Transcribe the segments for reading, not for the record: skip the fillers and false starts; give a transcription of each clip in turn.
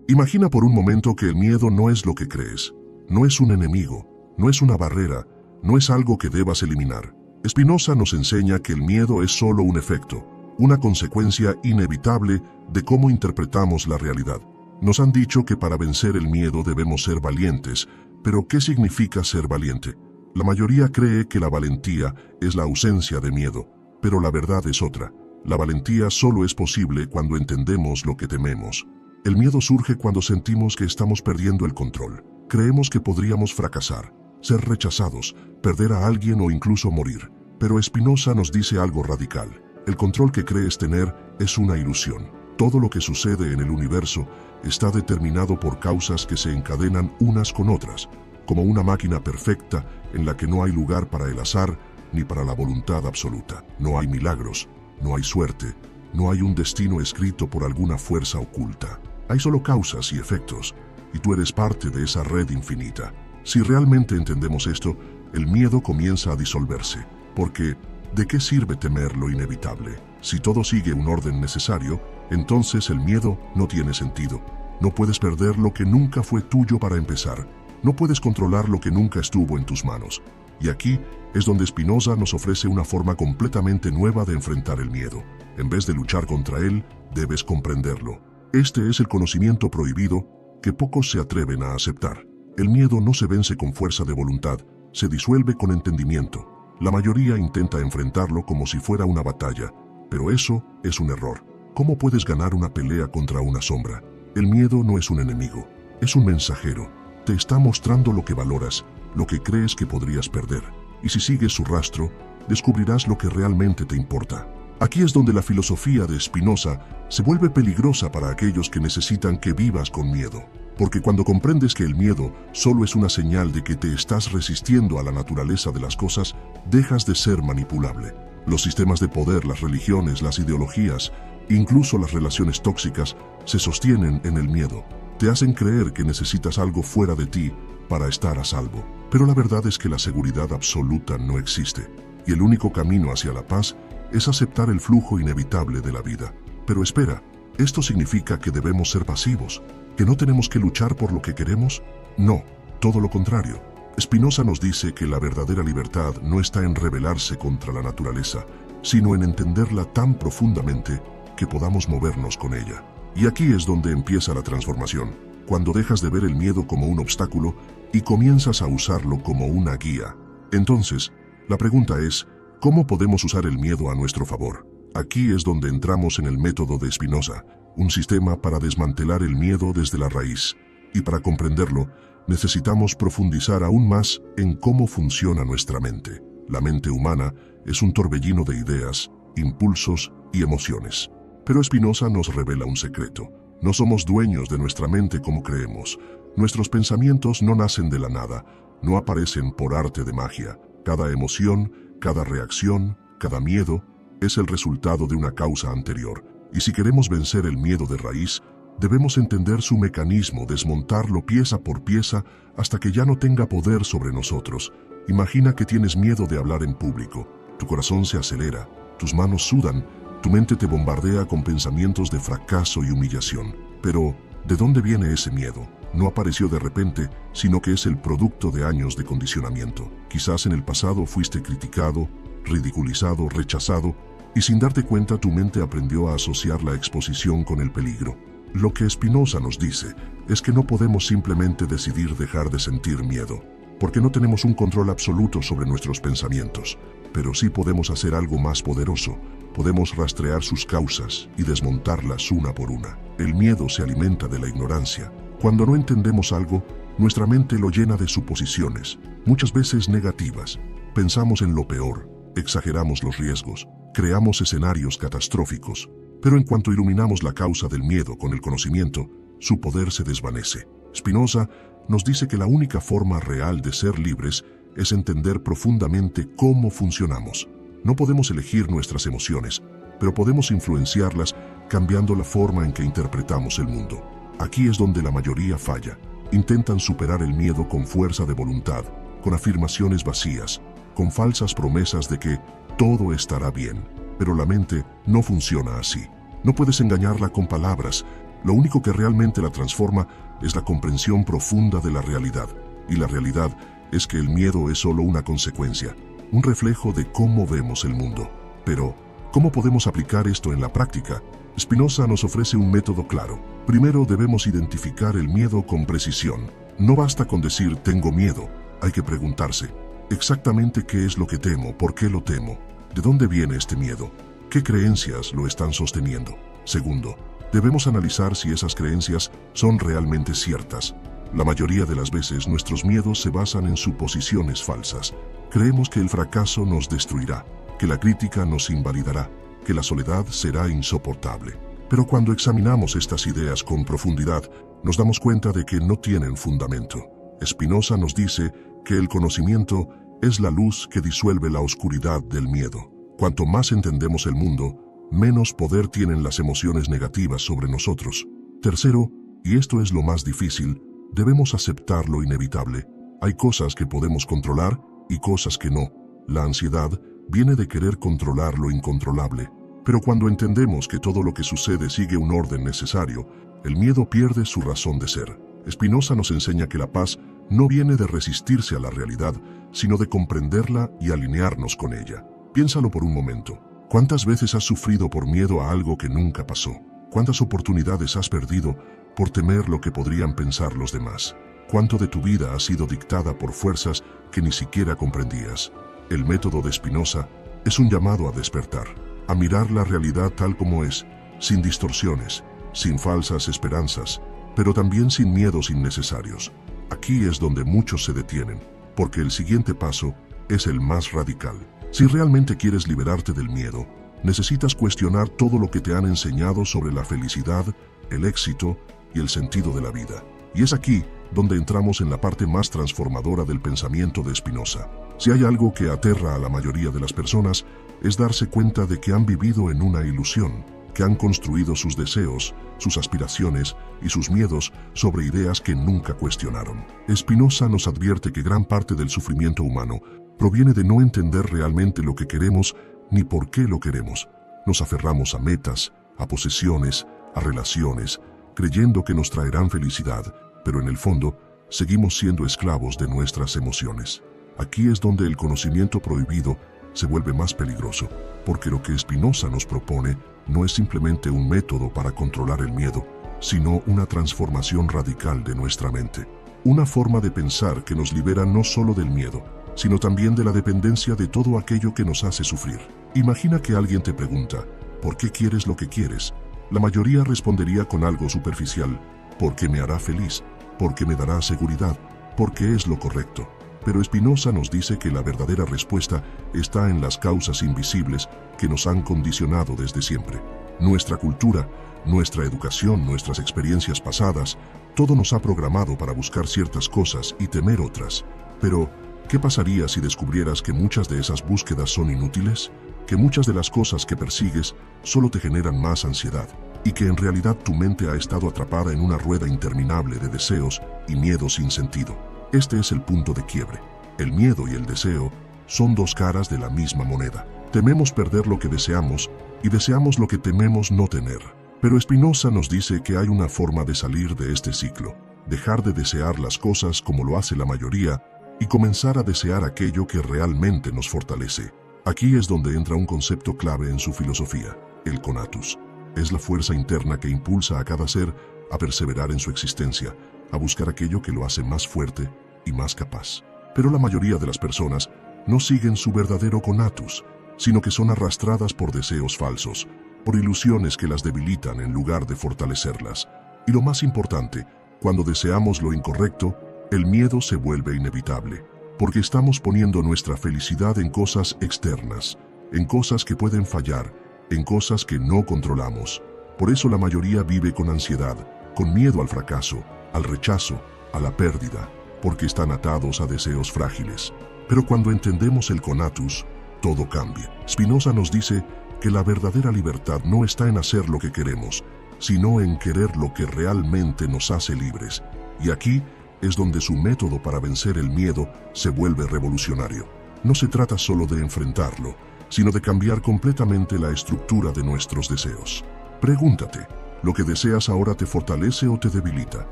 Imagina por un momento que el miedo no es lo que crees, no es un enemigo, no es una barrera, no es algo que debas eliminar. Spinoza nos enseña que el miedo es solo un efecto, una consecuencia inevitable de cómo interpretamos la realidad. Nos han dicho que para vencer el miedo debemos ser valientes, pero ¿qué significa ser valiente? La mayoría cree que la valentía es la ausencia de miedo, pero la verdad es otra. La valentía solo es posible cuando entendemos lo que tememos. El miedo surge cuando sentimos que estamos perdiendo el control. Creemos que podríamos fracasar, ser rechazados, perder a alguien o incluso morir. Pero Spinoza nos dice algo radical. El control que crees tener es una ilusión. Todo lo que sucede en el universo está determinado por causas que se encadenan unas con otras, como una máquina perfecta en la que no hay lugar para el azar ni para la voluntad absoluta. No hay milagros, no hay suerte, no hay un destino escrito por alguna fuerza oculta. Hay solo causas y efectos, y tú eres parte de esa red infinita. Si realmente entendemos esto, el miedo comienza a disolverse, porque ¿de qué sirve temer lo inevitable? Si todo sigue un orden necesario, entonces el miedo no tiene sentido. No puedes perder lo que nunca fue tuyo para empezar. No puedes controlar lo que nunca estuvo en tus manos. Y aquí es donde Spinoza nos ofrece una forma completamente nueva de enfrentar el miedo. En vez de luchar contra él, debes comprenderlo. Este es el conocimiento prohibido que pocos se atreven a aceptar. El miedo no se vence con fuerza de voluntad, se disuelve con entendimiento. La mayoría intenta enfrentarlo como si fuera una batalla, pero eso es un error. ¿Cómo puedes ganar una pelea contra una sombra? El miedo no es un enemigo, es un mensajero. Te está mostrando lo que valoras, lo que crees que podrías perder. Y si sigues su rastro, descubrirás lo que realmente te importa. Aquí es donde la filosofía de Spinoza se vuelve peligrosa para aquellos que necesitan que vivas con miedo. Porque cuando comprendes que el miedo solo es una señal de que te estás resistiendo a la naturaleza de las cosas, dejas de ser manipulable. Los sistemas de poder, las religiones, las ideologías, incluso las relaciones tóxicas, se sostienen en el miedo. Te hacen creer que necesitas algo fuera de ti para estar a salvo. Pero la verdad es que la seguridad absoluta no existe. Y el único camino hacia la paz es aceptar el flujo inevitable de la vida. Pero espera, ¿esto significa que debemos ser pasivos? ¿Que no tenemos que luchar por lo que queremos? No, todo lo contrario. Spinoza nos dice que la verdadera libertad no está en rebelarse contra la naturaleza, sino en entenderla tan profundamente que podamos movernos con ella. Y aquí es donde empieza la transformación, cuando dejas de ver el miedo como un obstáculo y comienzas a usarlo como una guía. Entonces, la pregunta es, ¿cómo podemos usar el miedo a nuestro favor? Aquí es donde entramos en el método de Spinoza, un sistema para desmantelar el miedo desde la raíz. Y para comprenderlo, necesitamos profundizar aún más en cómo funciona nuestra mente. La mente humana es un torbellino de ideas, impulsos y emociones. Pero Spinoza nos revela un secreto. No somos dueños de nuestra mente como creemos. Nuestros pensamientos no nacen de la nada, no aparecen por arte de magia. Cada emoción, cada reacción, cada miedo es el resultado de una causa anterior. Y si queremos vencer el miedo de raíz, debemos entender su mecanismo, desmontarlo pieza por pieza hasta que ya no tenga poder sobre nosotros. Imagina que tienes miedo de hablar en público. Tu corazón se acelera, tus manos sudan, tu mente te bombardea con pensamientos de fracaso y humillación. Pero, ¿de dónde viene ese miedo? No apareció de repente, sino que es el producto de años de condicionamiento. Quizás en el pasado fuiste criticado, ridiculizado, rechazado, y sin darte cuenta tu mente aprendió a asociar la exposición con el peligro. Lo que Spinoza nos dice es que no podemos simplemente decidir dejar de sentir miedo, porque no tenemos un control absoluto sobre nuestros pensamientos, pero sí podemos hacer algo más poderoso. Podemos rastrear sus causas y desmontarlas una por una. El miedo se alimenta de la ignorancia. Cuando no entendemos algo, nuestra mente lo llena de suposiciones, muchas veces negativas. Pensamos en lo peor, exageramos los riesgos, creamos escenarios catastróficos. Pero en cuanto iluminamos la causa del miedo con el conocimiento, su poder se desvanece. Spinoza nos dice que la única forma real de ser libres es entender profundamente cómo funcionamos. No podemos elegir nuestras emociones, pero podemos influenciarlas cambiando la forma en que interpretamos el mundo. Aquí es donde la mayoría falla. Intentan superar el miedo con fuerza de voluntad, con afirmaciones vacías, con falsas promesas de que todo estará bien. Pero la mente no funciona así. No puedes engañarla con palabras, Lo único que realmente la transforma es la comprensión profunda de la realidad. Y la realidad es que el miedo es solo una consecuencia, un reflejo de cómo vemos el mundo. Pero, ¿cómo podemos aplicar esto en la práctica? Spinoza nos ofrece un método claro. Primero debemos identificar el miedo con precisión. No basta con decir tengo miedo, hay que preguntarse exactamente qué es lo que temo, por qué lo temo, de dónde viene este miedo, qué creencias lo están sosteniendo. Segundo, debemos analizar si esas creencias son realmente ciertas. La mayoría de las veces nuestros miedos se basan en suposiciones falsas. Creemos que el fracaso nos destruirá, que la crítica nos invalidará, que la soledad será insoportable. Pero cuando examinamos estas ideas con profundidad, nos damos cuenta de que no tienen fundamento. Spinoza nos dice que el conocimiento es la luz que disuelve la oscuridad del miedo. Cuanto más entendemos el mundo, menos poder tienen las emociones negativas sobre nosotros. Tercero, y esto es lo más difícil, debemos aceptar lo inevitable. Hay cosas que podemos controlar y cosas que no. La ansiedad viene de querer controlar lo incontrolable. Pero cuando entendemos que todo lo que sucede sigue un orden necesario, el miedo pierde su razón de ser. Spinoza nos enseña que la paz no viene de resistirse a la realidad, sino de comprenderla y alinearnos con ella. Piénsalo por un momento. ¿Cuántas veces has sufrido por miedo a algo que nunca pasó? ¿Cuántas oportunidades has perdido por temer lo que podrían pensar los demás? ¿Cuánto de tu vida ha sido dictada por fuerzas que ni siquiera comprendías? El método de Spinoza es un llamado a despertar, a mirar la realidad tal como es, sin distorsiones, sin falsas esperanzas, pero también sin miedos innecesarios. Aquí es donde muchos se detienen, porque el siguiente paso es el más radical. Si realmente quieres liberarte del miedo, necesitas cuestionar todo lo que te han enseñado sobre la felicidad, el éxito y el sentido de la vida. Y es aquí donde entramos en la parte más transformadora del pensamiento de Spinoza. Si hay algo que aterra a la mayoría de las personas, es darse cuenta de que han vivido en una ilusión, que han construido sus deseos, sus aspiraciones y sus miedos sobre ideas que nunca cuestionaron. Spinoza nos advierte que gran parte del sufrimiento humano proviene de no entender realmente lo que queremos ni por qué lo queremos. Nos aferramos a metas, a posesiones, a relaciones, creyendo que nos traerán felicidad, pero en el fondo seguimos siendo esclavos de nuestras emociones. Aquí es donde el conocimiento prohibido se vuelve más peligroso, porque lo que Spinoza nos propone no es simplemente un método para controlar el miedo, sino una transformación radical de nuestra mente. Una forma de pensar que nos libera no solo del miedo, sino también de la dependencia de todo aquello que nos hace sufrir. Imagina que alguien te pregunta, ¿por qué quieres lo que quieres? La mayoría respondería con algo superficial, porque me hará feliz, porque me dará seguridad, porque es lo correcto. Pero Spinoza nos dice que la verdadera respuesta está en las causas invisibles que nos han condicionado desde siempre. Nuestra cultura, nuestra educación, nuestras experiencias pasadas, todo nos ha programado para buscar ciertas cosas y temer otras. Pero, ¿qué pasaría si descubrieras que muchas de esas búsquedas son inútiles? Que muchas de las cosas que persigues solo te generan más ansiedad, y que en realidad tu mente ha estado atrapada en una rueda interminable de deseos y miedos sin sentido. Este es el punto de quiebre. El miedo y el deseo son dos caras de la misma moneda. Tememos perder lo que deseamos y deseamos lo que tememos no tener. Pero Spinoza nos dice que hay una forma de salir de este ciclo, dejar de desear las cosas como lo hace la mayoría y comenzar a desear aquello que realmente nos fortalece. Aquí es donde entra un concepto clave en su filosofía, el conatus. Es la fuerza interna que impulsa a cada ser a perseverar en su existencia, a buscar aquello que lo hace más fuerte y más capaz. Pero la mayoría de las personas no siguen su verdadero conatus, sino que son arrastradas por deseos falsos, por ilusiones que las debilitan en lugar de fortalecerlas. Y lo más importante, cuando deseamos lo incorrecto, el miedo se vuelve inevitable, porque estamos poniendo nuestra felicidad en cosas externas, en cosas que pueden fallar, en cosas que no controlamos. Por eso la mayoría vive con ansiedad, con miedo al fracaso, al rechazo, a la pérdida, porque están atados a deseos frágiles. Pero cuando entendemos el conatus, todo cambia. Spinoza nos dice que la verdadera libertad no está en hacer lo que queremos, sino en querer lo que realmente nos hace libres. Y aquí es donde su método para vencer el miedo se vuelve revolucionario. No se trata solo de enfrentarlo, sino de cambiar completamente la estructura de nuestros deseos. Pregúntate, ¿Lo que deseas ahora te fortalece o te debilita?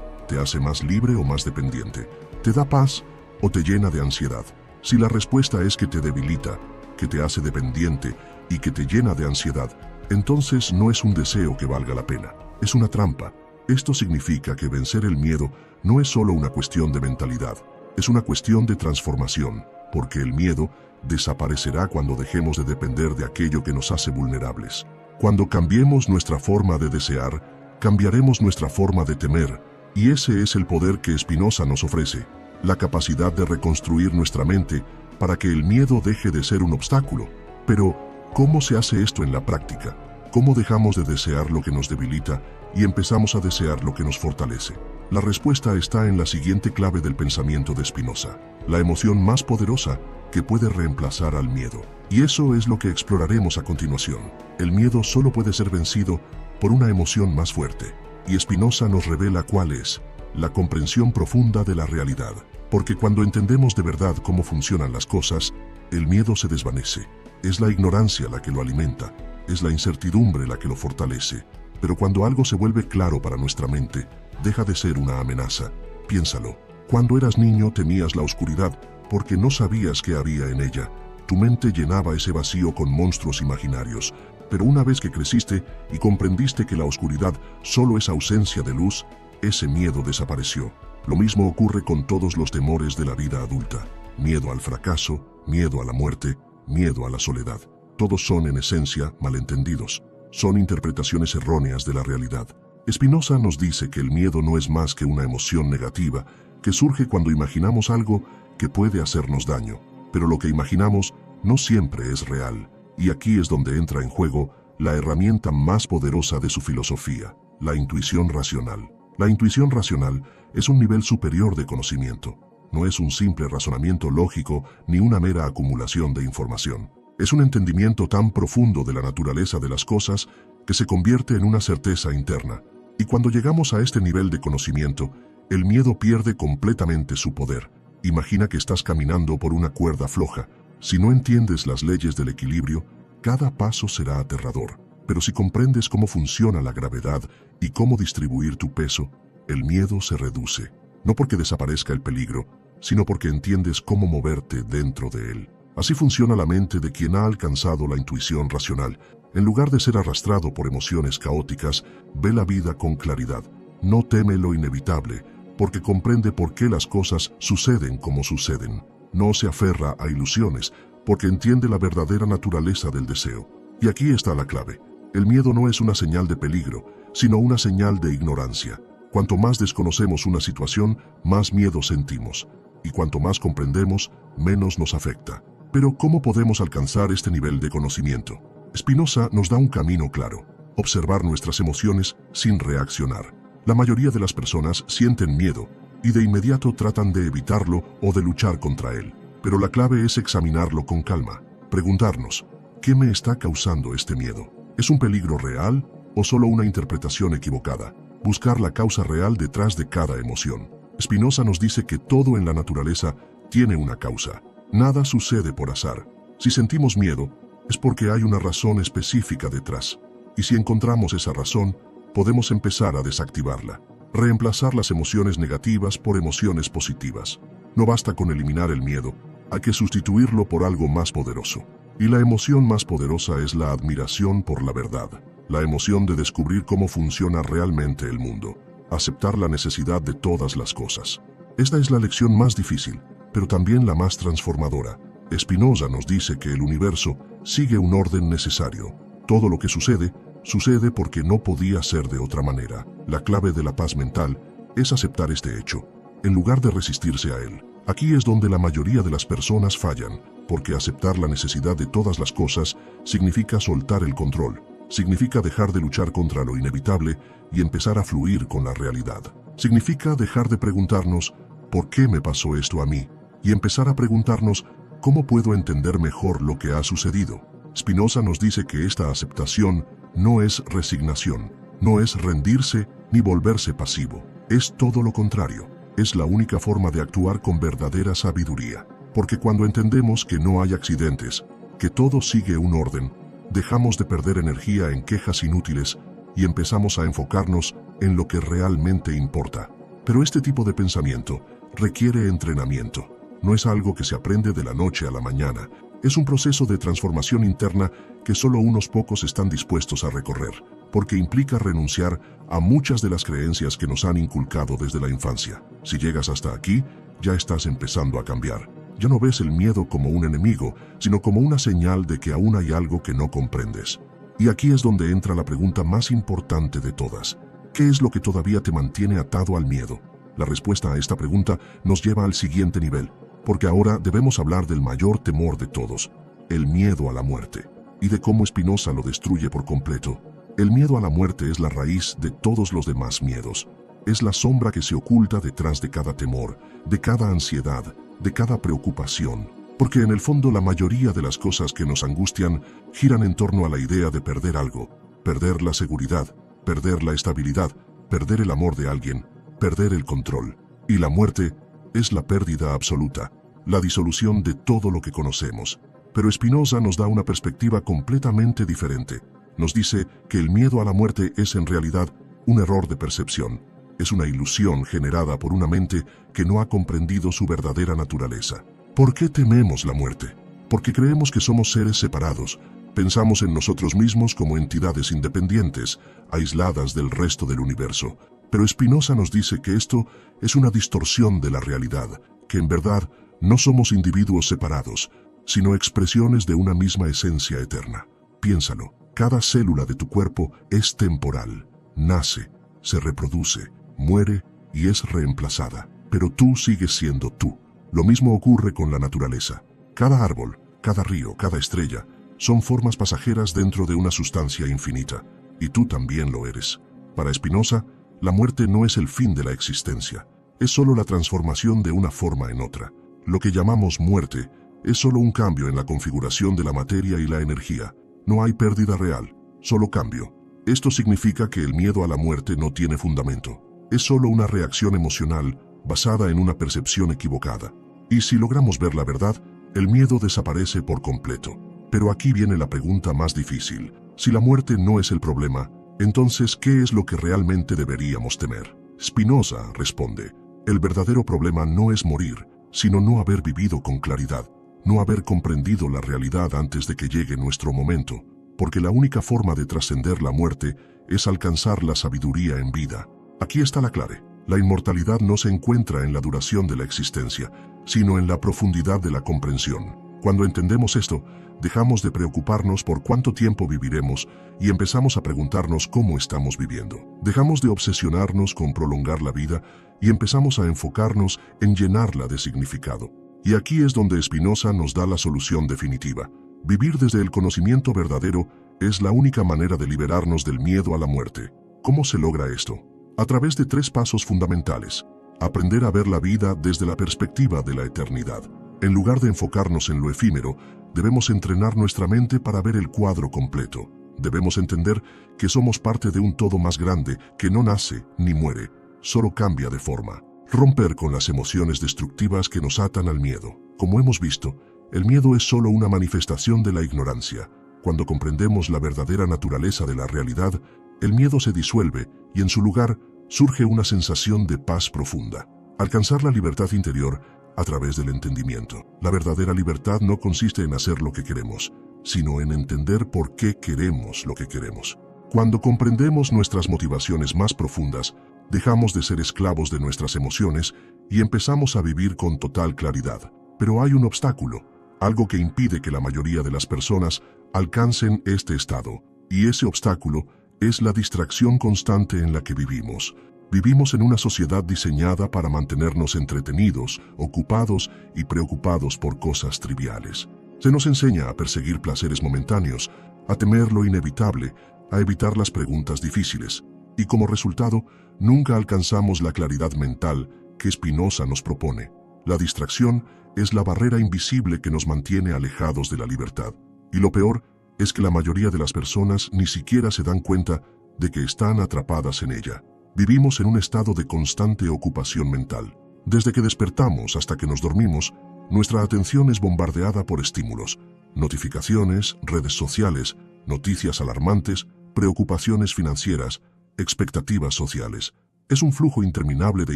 ¿Te hace más libre o más dependiente? ¿Te da paz o te llena de ansiedad? Si la respuesta es que te debilita, que te hace dependiente y que te llena de ansiedad, entonces no es un deseo que valga la pena, es una trampa. Esto significa que vencer el miedo no es solo una cuestión de mentalidad, es una cuestión de transformación, porque el miedo desaparecerá cuando dejemos de depender de aquello que nos hace vulnerables. Cuando cambiemos nuestra forma de desear, cambiaremos nuestra forma de temer, y ese es el poder que Spinoza nos ofrece, la capacidad de reconstruir nuestra mente para que el miedo deje de ser un obstáculo. Pero, ¿cómo se hace esto en la práctica? ¿Cómo dejamos de desear lo que nos debilita y empezamos a desear lo que nos fortalece? La respuesta está en la siguiente clave del pensamiento de Spinoza: la emoción más poderosa que puede reemplazar al miedo. Y eso es lo que exploraremos a continuación. El miedo solo puede ser vencido por una emoción más fuerte. Y Spinoza nos revela cuál es: la comprensión profunda de la realidad. Porque cuando entendemos de verdad cómo funcionan las cosas, el miedo se desvanece. Es la ignorancia la que lo alimenta, es la incertidumbre la que lo fortalece. Pero cuando algo se vuelve claro para nuestra mente, deja de ser una amenaza. Piénsalo. Cuando eras niño temías la oscuridad porque no sabías qué había en ella. Tu mente llenaba ese vacío con monstruos imaginarios. Pero una vez que creciste y comprendiste que la oscuridad solo es ausencia de luz, ese miedo desapareció. Lo mismo ocurre con todos los temores de la vida adulta. Miedo al fracaso, miedo a la muerte, miedo a la soledad. Todos son en esencia malentendidos. Son interpretaciones erróneas de la realidad. Spinoza nos dice que el miedo no es más que una emoción negativa que surge cuando imaginamos algo que puede hacernos daño. Pero lo que imaginamos no siempre es real. Y aquí es donde entra en juego la herramienta más poderosa de su filosofía: la intuición racional. La intuición racional es un nivel superior de conocimiento. No es un simple razonamiento lógico ni una mera acumulación de información. Es un entendimiento tan profundo de la naturaleza de las cosas que se convierte en una certeza interna. Y cuando llegamos a este nivel de conocimiento, el miedo pierde completamente su poder. Imagina que estás caminando por una cuerda floja. Si no entiendes las leyes del equilibrio, cada paso será aterrador. Pero si comprendes cómo funciona la gravedad y cómo distribuir tu peso, el miedo se reduce. No porque desaparezca el peligro, sino porque entiendes cómo moverte dentro de él. Así funciona la mente de quien ha alcanzado la intuición racional. En lugar de ser arrastrado por emociones caóticas, ve la vida con claridad. No teme lo inevitable, porque comprende por qué las cosas suceden como suceden. No se aferra a ilusiones, porque entiende la verdadera naturaleza del deseo. Y aquí está la clave. El miedo no es una señal de peligro, sino una señal de ignorancia. Cuanto más desconocemos una situación, más miedo sentimos. Y cuanto más comprendemos, menos nos afecta. Pero ¿cómo podemos alcanzar este nivel de conocimiento? Spinoza nos da un camino claro: observar nuestras emociones sin reaccionar. La mayoría de las personas sienten miedo y de inmediato tratan de evitarlo o de luchar contra él. Pero la clave es examinarlo con calma, preguntarnos: ¿qué me está causando este miedo? ¿Es un peligro real o solo una interpretación equivocada? Buscar la causa real detrás de cada emoción. Spinoza nos dice que todo en la naturaleza tiene una causa. Nada sucede por azar. Si sentimos miedo, es porque hay una razón específica detrás. Y si encontramos esa razón, podemos empezar a desactivarla. Reemplazar las emociones negativas por emociones positivas. No basta con eliminar el miedo, hay que sustituirlo por algo más poderoso. Y la emoción más poderosa es la admiración por la verdad. La emoción de descubrir cómo funciona realmente el mundo. Aceptar la necesidad de todas las cosas. Esta es la lección más difícil, pero también la más transformadora. Spinoza nos dice que el universo sigue un orden necesario. Todo lo que sucede, sucede porque no podía ser de otra manera. La clave de la paz mental es aceptar este hecho, en lugar de resistirse a él. Aquí es donde la mayoría de las personas fallan, porque aceptar la necesidad de todas las cosas significa soltar el control. Significa dejar de luchar contra lo inevitable y empezar a fluir con la realidad. Significa dejar de preguntarnos ¿por qué me pasó esto a mí? Y empezar a preguntarnos ¿cómo puedo entender mejor lo que ha sucedido? Spinoza nos dice que esta aceptación no es resignación, no es rendirse ni volverse pasivo. Es todo lo contrario. Es la única forma de actuar con verdadera sabiduría. Porque cuando entendemos que no hay accidentes, que todo sigue un orden, dejamos de perder energía en quejas inútiles y empezamos a enfocarnos en lo que realmente importa. Pero este tipo de pensamiento requiere entrenamiento. No es algo que se aprende de la noche a la mañana. Es un proceso de transformación interna que solo unos pocos están dispuestos a recorrer, porque implica renunciar a muchas de las creencias que nos han inculcado desde la infancia. Si llegas hasta aquí, ya estás empezando a cambiar. Ya no ves el miedo como un enemigo, sino como una señal de que aún hay algo que no comprendes. Y aquí es donde entra la pregunta más importante de todas. ¿Qué es lo que todavía te mantiene atado al miedo? La respuesta a esta pregunta nos lleva al siguiente nivel, porque ahora debemos hablar del mayor temor de todos, el miedo a la muerte, y de cómo Spinoza lo destruye por completo. El miedo a la muerte es la raíz de todos los demás miedos. Es la sombra que se oculta detrás de cada temor, de cada ansiedad, de cada preocupación, porque en el fondo la mayoría de las cosas que nos angustian giran en torno a la idea de perder algo, perder la seguridad, perder la estabilidad, perder el amor de alguien, perder el control. Y la muerte es la pérdida absoluta, la disolución de todo lo que conocemos. Pero Spinoza nos da una perspectiva completamente diferente. Nos dice que el miedo a la muerte es en realidad un error de percepción. Es una ilusión generada por una mente que no ha comprendido su verdadera naturaleza. ¿Por qué tememos la muerte? Porque creemos que somos seres separados. Pensamos en nosotros mismos como entidades independientes, aisladas del resto del universo. Pero Spinoza nos dice que esto es una distorsión de la realidad, que en verdad no somos individuos separados, sino expresiones de una misma esencia eterna. Piénsalo, cada célula de tu cuerpo es temporal, nace, se reproduce, muere y es reemplazada, pero tú sigues siendo tú. Lo mismo ocurre con la naturaleza. Cada árbol, cada río, cada estrella, son formas pasajeras dentro de una sustancia infinita, y tú también lo eres. Para Spinoza, la muerte no es el fin de la existencia, es solo la transformación de una forma en otra. Lo que llamamos muerte es solo un cambio en la configuración de la materia y la energía. No hay pérdida real, solo cambio. Esto significa que el miedo a la muerte no tiene fundamento. Es solo una reacción emocional basada en una percepción equivocada. Y si logramos ver la verdad, el miedo desaparece por completo. Pero aquí viene la pregunta más difícil. Si la muerte no es el problema, entonces, ¿qué es lo que realmente deberíamos temer? Spinoza responde, el verdadero problema no es morir, sino no haber vivido con claridad, no haber comprendido la realidad antes de que llegue nuestro momento, porque la única forma de trascender la muerte es alcanzar la sabiduría en vida. Aquí está la clave. La inmortalidad no se encuentra en la duración de la existencia, sino en la profundidad de la comprensión. Cuando entendemos esto, dejamos de preocuparnos por cuánto tiempo viviremos y empezamos a preguntarnos cómo estamos viviendo. Dejamos de obsesionarnos con prolongar la vida y empezamos a enfocarnos en llenarla de significado. Y aquí es donde Spinoza nos da la solución definitiva. Vivir desde el conocimiento verdadero es la única manera de liberarnos del miedo a la muerte. ¿Cómo se logra esto? A través de 3 pasos fundamentales. Aprender a ver la vida desde la perspectiva de la eternidad. En lugar de enfocarnos en lo efímero, debemos entrenar nuestra mente para ver el cuadro completo. Debemos entender que somos parte de un todo más grande que no nace ni muere, solo cambia de forma. Romper con las emociones destructivas que nos atan al miedo. Como hemos visto, el miedo es solo una manifestación de la ignorancia. Cuando comprendemos la verdadera naturaleza de la realidad, el miedo se disuelve y en su lugar surge una sensación de paz profunda. Alcanzar la libertad interior a través del entendimiento. La verdadera libertad no consiste en hacer lo que queremos, sino en entender por qué queremos lo que queremos. Cuando comprendemos nuestras motivaciones más profundas, dejamos de ser esclavos de nuestras emociones y empezamos a vivir con total claridad. Pero hay un obstáculo, algo que impide que la mayoría de las personas alcancen este estado, y ese obstáculo es la distracción constante en la que vivimos. Vivimos en una sociedad diseñada para mantenernos entretenidos, ocupados y preocupados por cosas triviales. Se nos enseña a perseguir placeres momentáneos, a temer lo inevitable, a evitar las preguntas difíciles, y como resultado, nunca alcanzamos la claridad mental que Spinoza nos propone. La distracción es la barrera invisible que nos mantiene alejados de la libertad. Y lo peor es que la mayoría de las personas ni siquiera se dan cuenta de que están atrapadas en ella. Vivimos en un estado de constante ocupación mental. Desde que despertamos hasta que nos dormimos, nuestra atención es bombardeada por estímulos, notificaciones, redes sociales, noticias alarmantes, preocupaciones financieras, expectativas sociales. Es un flujo interminable de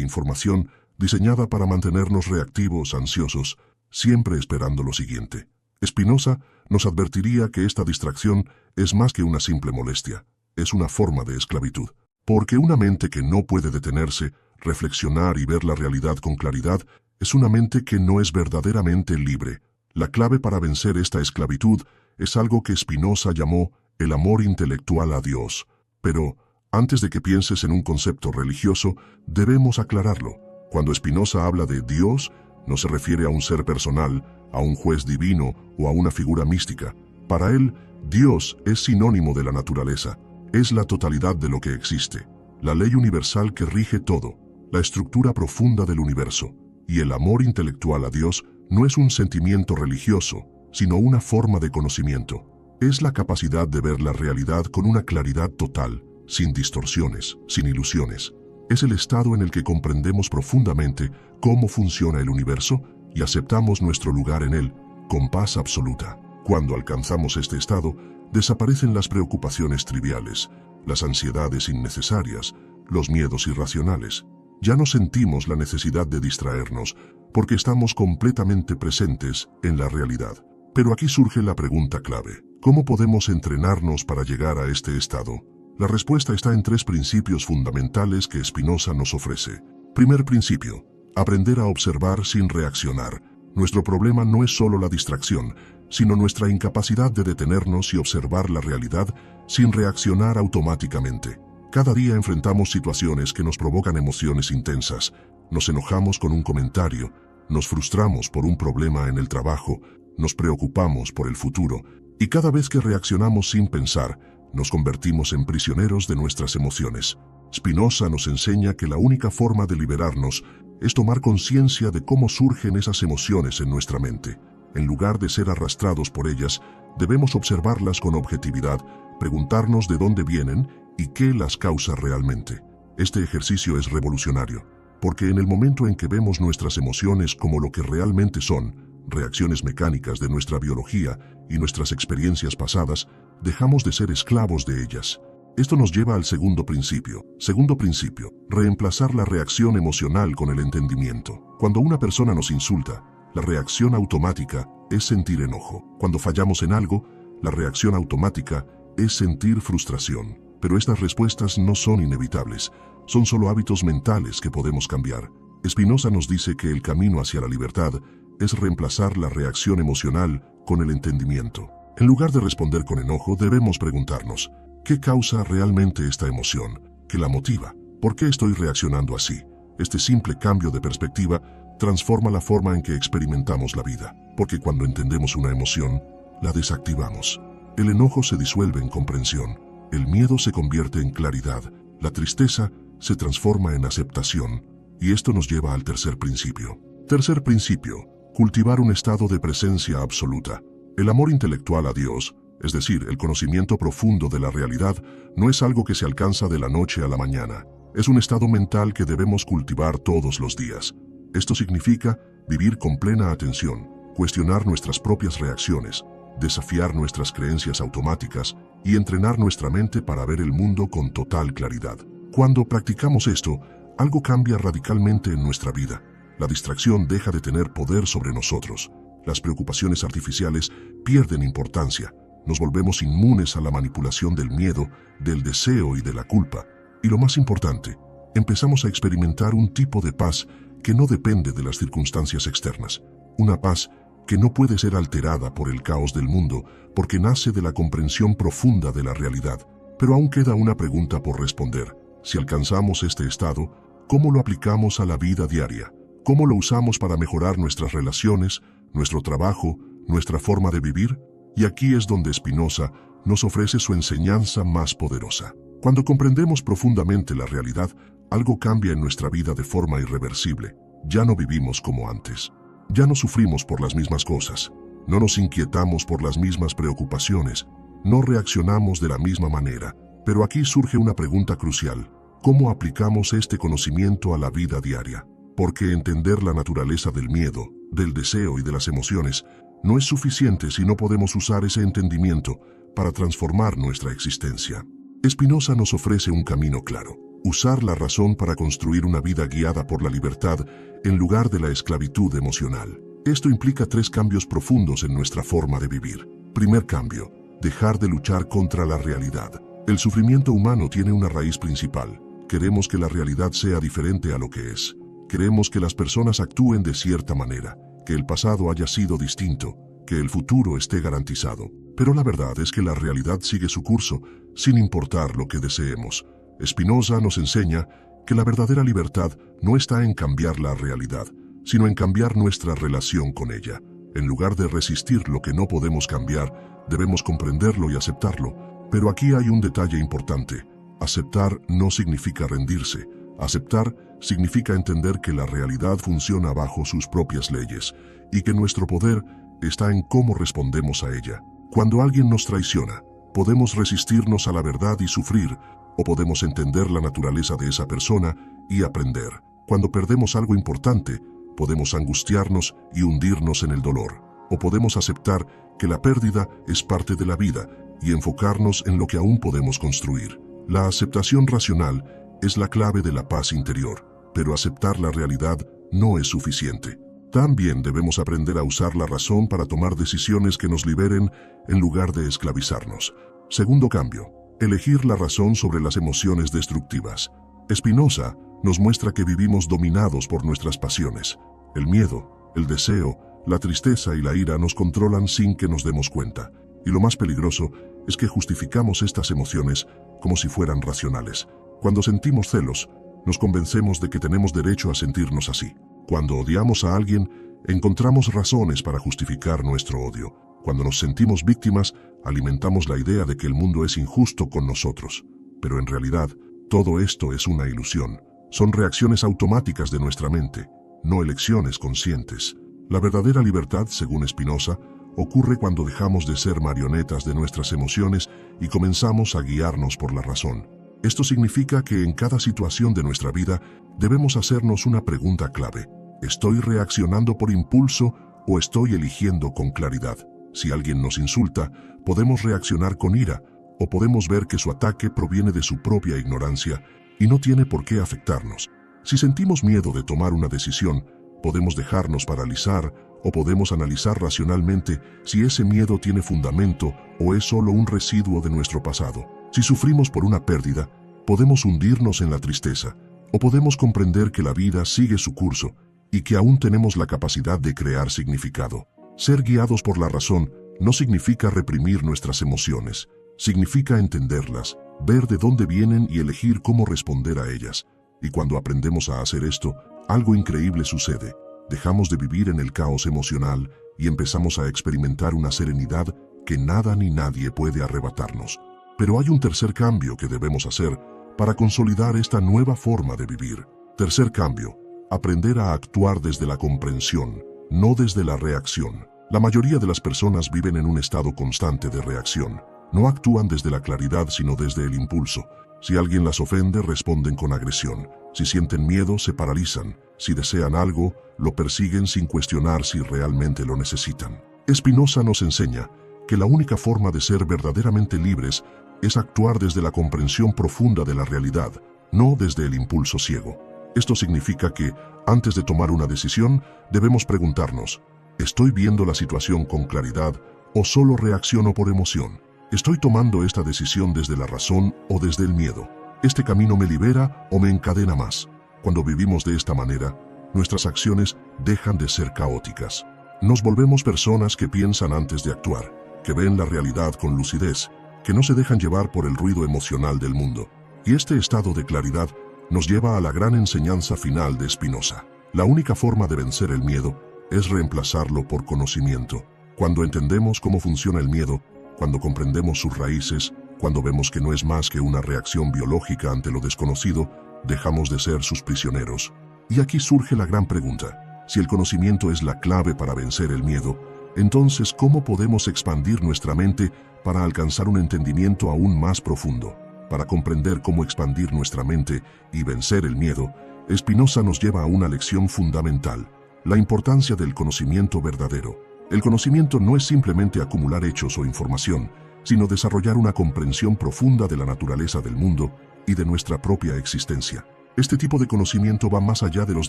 información diseñada para mantenernos reactivos, ansiosos, siempre esperando lo siguiente. Spinoza nos advertiría que esta distracción es más que una simple molestia, es una forma de esclavitud. Porque una mente que no puede detenerse, reflexionar y ver la realidad con claridad, es una mente que no es verdaderamente libre. La clave para vencer esta esclavitud es algo que Spinoza llamó el amor intelectual a Dios. Pero, antes de que pienses en un concepto religioso, debemos aclararlo. Cuando Spinoza habla de Dios, no se refiere a un ser personal, a un juez divino o a una figura mística. Para él, Dios es sinónimo de la naturaleza. Es la totalidad de lo que existe, la ley universal que rige todo, la estructura profunda del universo. Y el amor intelectual a Dios no es un sentimiento religioso, sino una forma de conocimiento. Es la capacidad de ver la realidad con una claridad total, sin distorsiones, sin ilusiones. Es el estado en el que comprendemos profundamente cómo funciona el universo y aceptamos nuestro lugar en él, con paz absoluta. Cuando alcanzamos este estado, desaparecen las preocupaciones triviales, las ansiedades innecesarias, los miedos irracionales. Ya no sentimos la necesidad de distraernos, porque estamos completamente presentes en la realidad. Pero aquí surge la pregunta clave. ¿Cómo podemos entrenarnos para llegar a este estado? La respuesta está en 3 principios fundamentales que Spinoza nos ofrece. Primer principio: aprender a observar sin reaccionar. Nuestro problema no es solo la distracción, sino nuestra incapacidad de detenernos y observar la realidad sin reaccionar automáticamente. Cada día enfrentamos situaciones que nos provocan emociones intensas. Nos enojamos con un comentario, nos frustramos por un problema en el trabajo, nos preocupamos por el futuro, y cada vez que reaccionamos sin pensar, nos convertimos en prisioneros de nuestras emociones. Spinoza nos enseña que la única forma de liberarnos es tomar conciencia de cómo surgen esas emociones en nuestra mente. En lugar de ser arrastrados por ellas, debemos observarlas con objetividad, preguntarnos de dónde vienen y qué las causa realmente. Este ejercicio es revolucionario, porque en el momento en que vemos nuestras emociones como lo que realmente son, reacciones mecánicas de nuestra biología y nuestras experiencias pasadas, dejamos de ser esclavos de ellas. Esto nos lleva al segundo principio. Segundo principio: reemplazar la reacción emocional con el entendimiento. Cuando una persona nos insulta, la reacción automática es sentir enojo. Cuando fallamos en algo, la reacción automática es sentir frustración. Pero estas respuestas no son inevitables, son solo hábitos mentales que podemos cambiar. Spinoza nos dice que el camino hacia la libertad es reemplazar la reacción emocional con el entendimiento. En lugar de responder con enojo, debemos preguntarnos: ¿qué causa realmente esta emoción? ¿Qué la motiva? ¿Por qué estoy reaccionando así? Este simple cambio de perspectiva transforma la forma en que experimentamos la vida, porque cuando entendemos una emoción, la desactivamos. El enojo se disuelve en comprensión, el miedo se convierte en claridad, la tristeza se transforma en aceptación, y esto nos lleva al tercer principio. Tercer principio: cultivar un estado de presencia absoluta. El amor intelectual a Dios, es decir, el conocimiento profundo de la realidad, no es algo que se alcanza de la noche a la mañana. Es un estado mental que debemos cultivar todos los días. Esto significa vivir con plena atención, cuestionar nuestras propias reacciones, desafiar nuestras creencias automáticas y entrenar nuestra mente para ver el mundo con total claridad. Cuando practicamos esto, algo cambia radicalmente en nuestra vida. La distracción deja de tener poder sobre nosotros. Las preocupaciones artificiales pierden importancia. Nos volvemos inmunes a la manipulación del miedo, del deseo y de la culpa. Y lo más importante, empezamos a experimentar un tipo de paz que no depende de las circunstancias externas. Una paz que no puede ser alterada por el caos del mundo, porque nace de la comprensión profunda de la realidad. Pero aún queda una pregunta por responder. Si alcanzamos este estado, ¿cómo lo aplicamos a la vida diaria? ¿Cómo lo usamos para mejorar nuestras relaciones, nuestro trabajo, nuestra forma de vivir? Y aquí es donde Spinoza nos ofrece su enseñanza más poderosa. Cuando comprendemos profundamente la realidad, algo cambia en nuestra vida de forma irreversible. Ya no vivimos como antes. Ya no sufrimos por las mismas cosas. No nos inquietamos por las mismas preocupaciones. No reaccionamos de la misma manera. Pero aquí surge una pregunta crucial. ¿Cómo aplicamos este conocimiento a la vida diaria? Porque entender la naturaleza del miedo, del deseo y de las emociones no es suficiente si no podemos usar ese entendimiento para transformar nuestra existencia. Spinoza nos ofrece un camino claro: usar la razón para construir una vida guiada por la libertad en lugar de la esclavitud emocional. Esto implica 3 cambios profundos en nuestra forma de vivir. Primer cambio: dejar de luchar contra la realidad. El sufrimiento humano tiene una raíz principal. Queremos que la realidad sea diferente a lo que es. Queremos que las personas actúen de cierta manera, que el pasado haya sido distinto, que el futuro esté garantizado. Pero la verdad es que la realidad sigue su curso, sin importar lo que deseemos. Spinoza nos enseña que la verdadera libertad no está en cambiar la realidad, sino en cambiar nuestra relación con ella. En lugar de resistir lo que no podemos cambiar, debemos comprenderlo y aceptarlo. Pero aquí hay un detalle importante. Aceptar no significa rendirse. Aceptar significa entender que la realidad funciona bajo sus propias leyes y que nuestro poder está en cómo respondemos a ella. Cuando alguien nos traiciona, podemos resistirnos a la verdad y sufrir, o podemos entender la naturaleza de esa persona y aprender. Cuando perdemos algo importante, podemos angustiarnos y hundirnos en el dolor, o podemos aceptar que la pérdida es parte de la vida y enfocarnos en lo que aún podemos construir. La aceptación racional es la clave de la paz interior, pero aceptar la realidad no es suficiente. También debemos aprender a usar la razón para tomar decisiones que nos liberen en lugar de esclavizarnos. Segundo cambio: elegir la razón sobre las emociones destructivas. Spinoza nos muestra que vivimos dominados por nuestras pasiones. El miedo, el deseo, la tristeza y la ira nos controlan sin que nos demos cuenta. Y lo más peligroso es que justificamos estas emociones como si fueran racionales. Cuando sentimos celos, nos convencemos de que tenemos derecho a sentirnos así. Cuando odiamos a alguien, encontramos razones para justificar nuestro odio. Cuando nos sentimos víctimas, alimentamos la idea de que el mundo es injusto con nosotros. Pero en realidad, todo esto es una ilusión. Son reacciones automáticas de nuestra mente, no elecciones conscientes. La verdadera libertad, según Spinoza, ocurre cuando dejamos de ser marionetas de nuestras emociones y comenzamos a guiarnos por la razón. Esto significa que en cada situación de nuestra vida debemos hacernos una pregunta clave: ¿estoy reaccionando por impulso o estoy eligiendo con claridad? Si alguien nos insulta, podemos reaccionar con ira, o podemos ver que su ataque proviene de su propia ignorancia y no tiene por qué afectarnos. Si sentimos miedo de tomar una decisión, podemos dejarnos paralizar o podemos analizar racionalmente si ese miedo tiene fundamento o es solo un residuo de nuestro pasado. Si sufrimos por una pérdida, podemos hundirnos en la tristeza, o podemos comprender que la vida sigue su curso y que aún tenemos la capacidad de crear significado. Ser guiados por la razón no significa reprimir nuestras emociones, significa entenderlas, ver de dónde vienen y elegir cómo responder a ellas. Y cuando aprendemos a hacer esto, algo increíble sucede. Dejamos de vivir en el caos emocional y empezamos a experimentar una serenidad que nada ni nadie puede arrebatarnos. Pero hay un tercer cambio que debemos hacer para consolidar esta nueva forma de vivir. Tercer cambio: aprender a actuar desde la comprensión, no desde la reacción. La mayoría de las personas viven en un estado constante de reacción. No actúan desde la claridad, sino desde el impulso. Si alguien las ofende, responden con agresión. Si sienten miedo, se paralizan. Si desean algo, lo persiguen sin cuestionar si realmente lo necesitan. Spinoza nos enseña que la única forma de ser verdaderamente libres es actuar desde la comprensión profunda de la realidad, no desde el impulso ciego. Esto significa que, antes de tomar una decisión, debemos preguntarnos: ¿estoy viendo la situación con claridad o solo reacciono por emoción? ¿Estoy tomando esta decisión desde la razón o desde el miedo? ¿Este camino me libera o me encadena más? Cuando vivimos de esta manera, nuestras acciones dejan de ser caóticas. Nos volvemos personas que piensan antes de actuar, que ven la realidad con lucidez, que no se dejan llevar por el ruido emocional del mundo. Y este estado de claridad nos lleva a la gran enseñanza final de Spinoza. La única forma de vencer el miedo es reemplazarlo por conocimiento. Cuando entendemos cómo funciona el miedo, cuando comprendemos sus raíces, cuando vemos que no es más que una reacción biológica ante lo desconocido, dejamos de ser sus prisioneros. Y aquí surge la gran pregunta: si el conocimiento es la clave para vencer el miedo, entonces ¿cómo podemos expandir nuestra mente para alcanzar un entendimiento aún más profundo? Para comprender cómo expandir nuestra mente y vencer el miedo, Spinoza nos lleva a una lección fundamental: la importancia del conocimiento verdadero. El conocimiento no es simplemente acumular hechos o información, sino desarrollar una comprensión profunda de la naturaleza del mundo y de nuestra propia existencia. Este tipo de conocimiento va más allá de los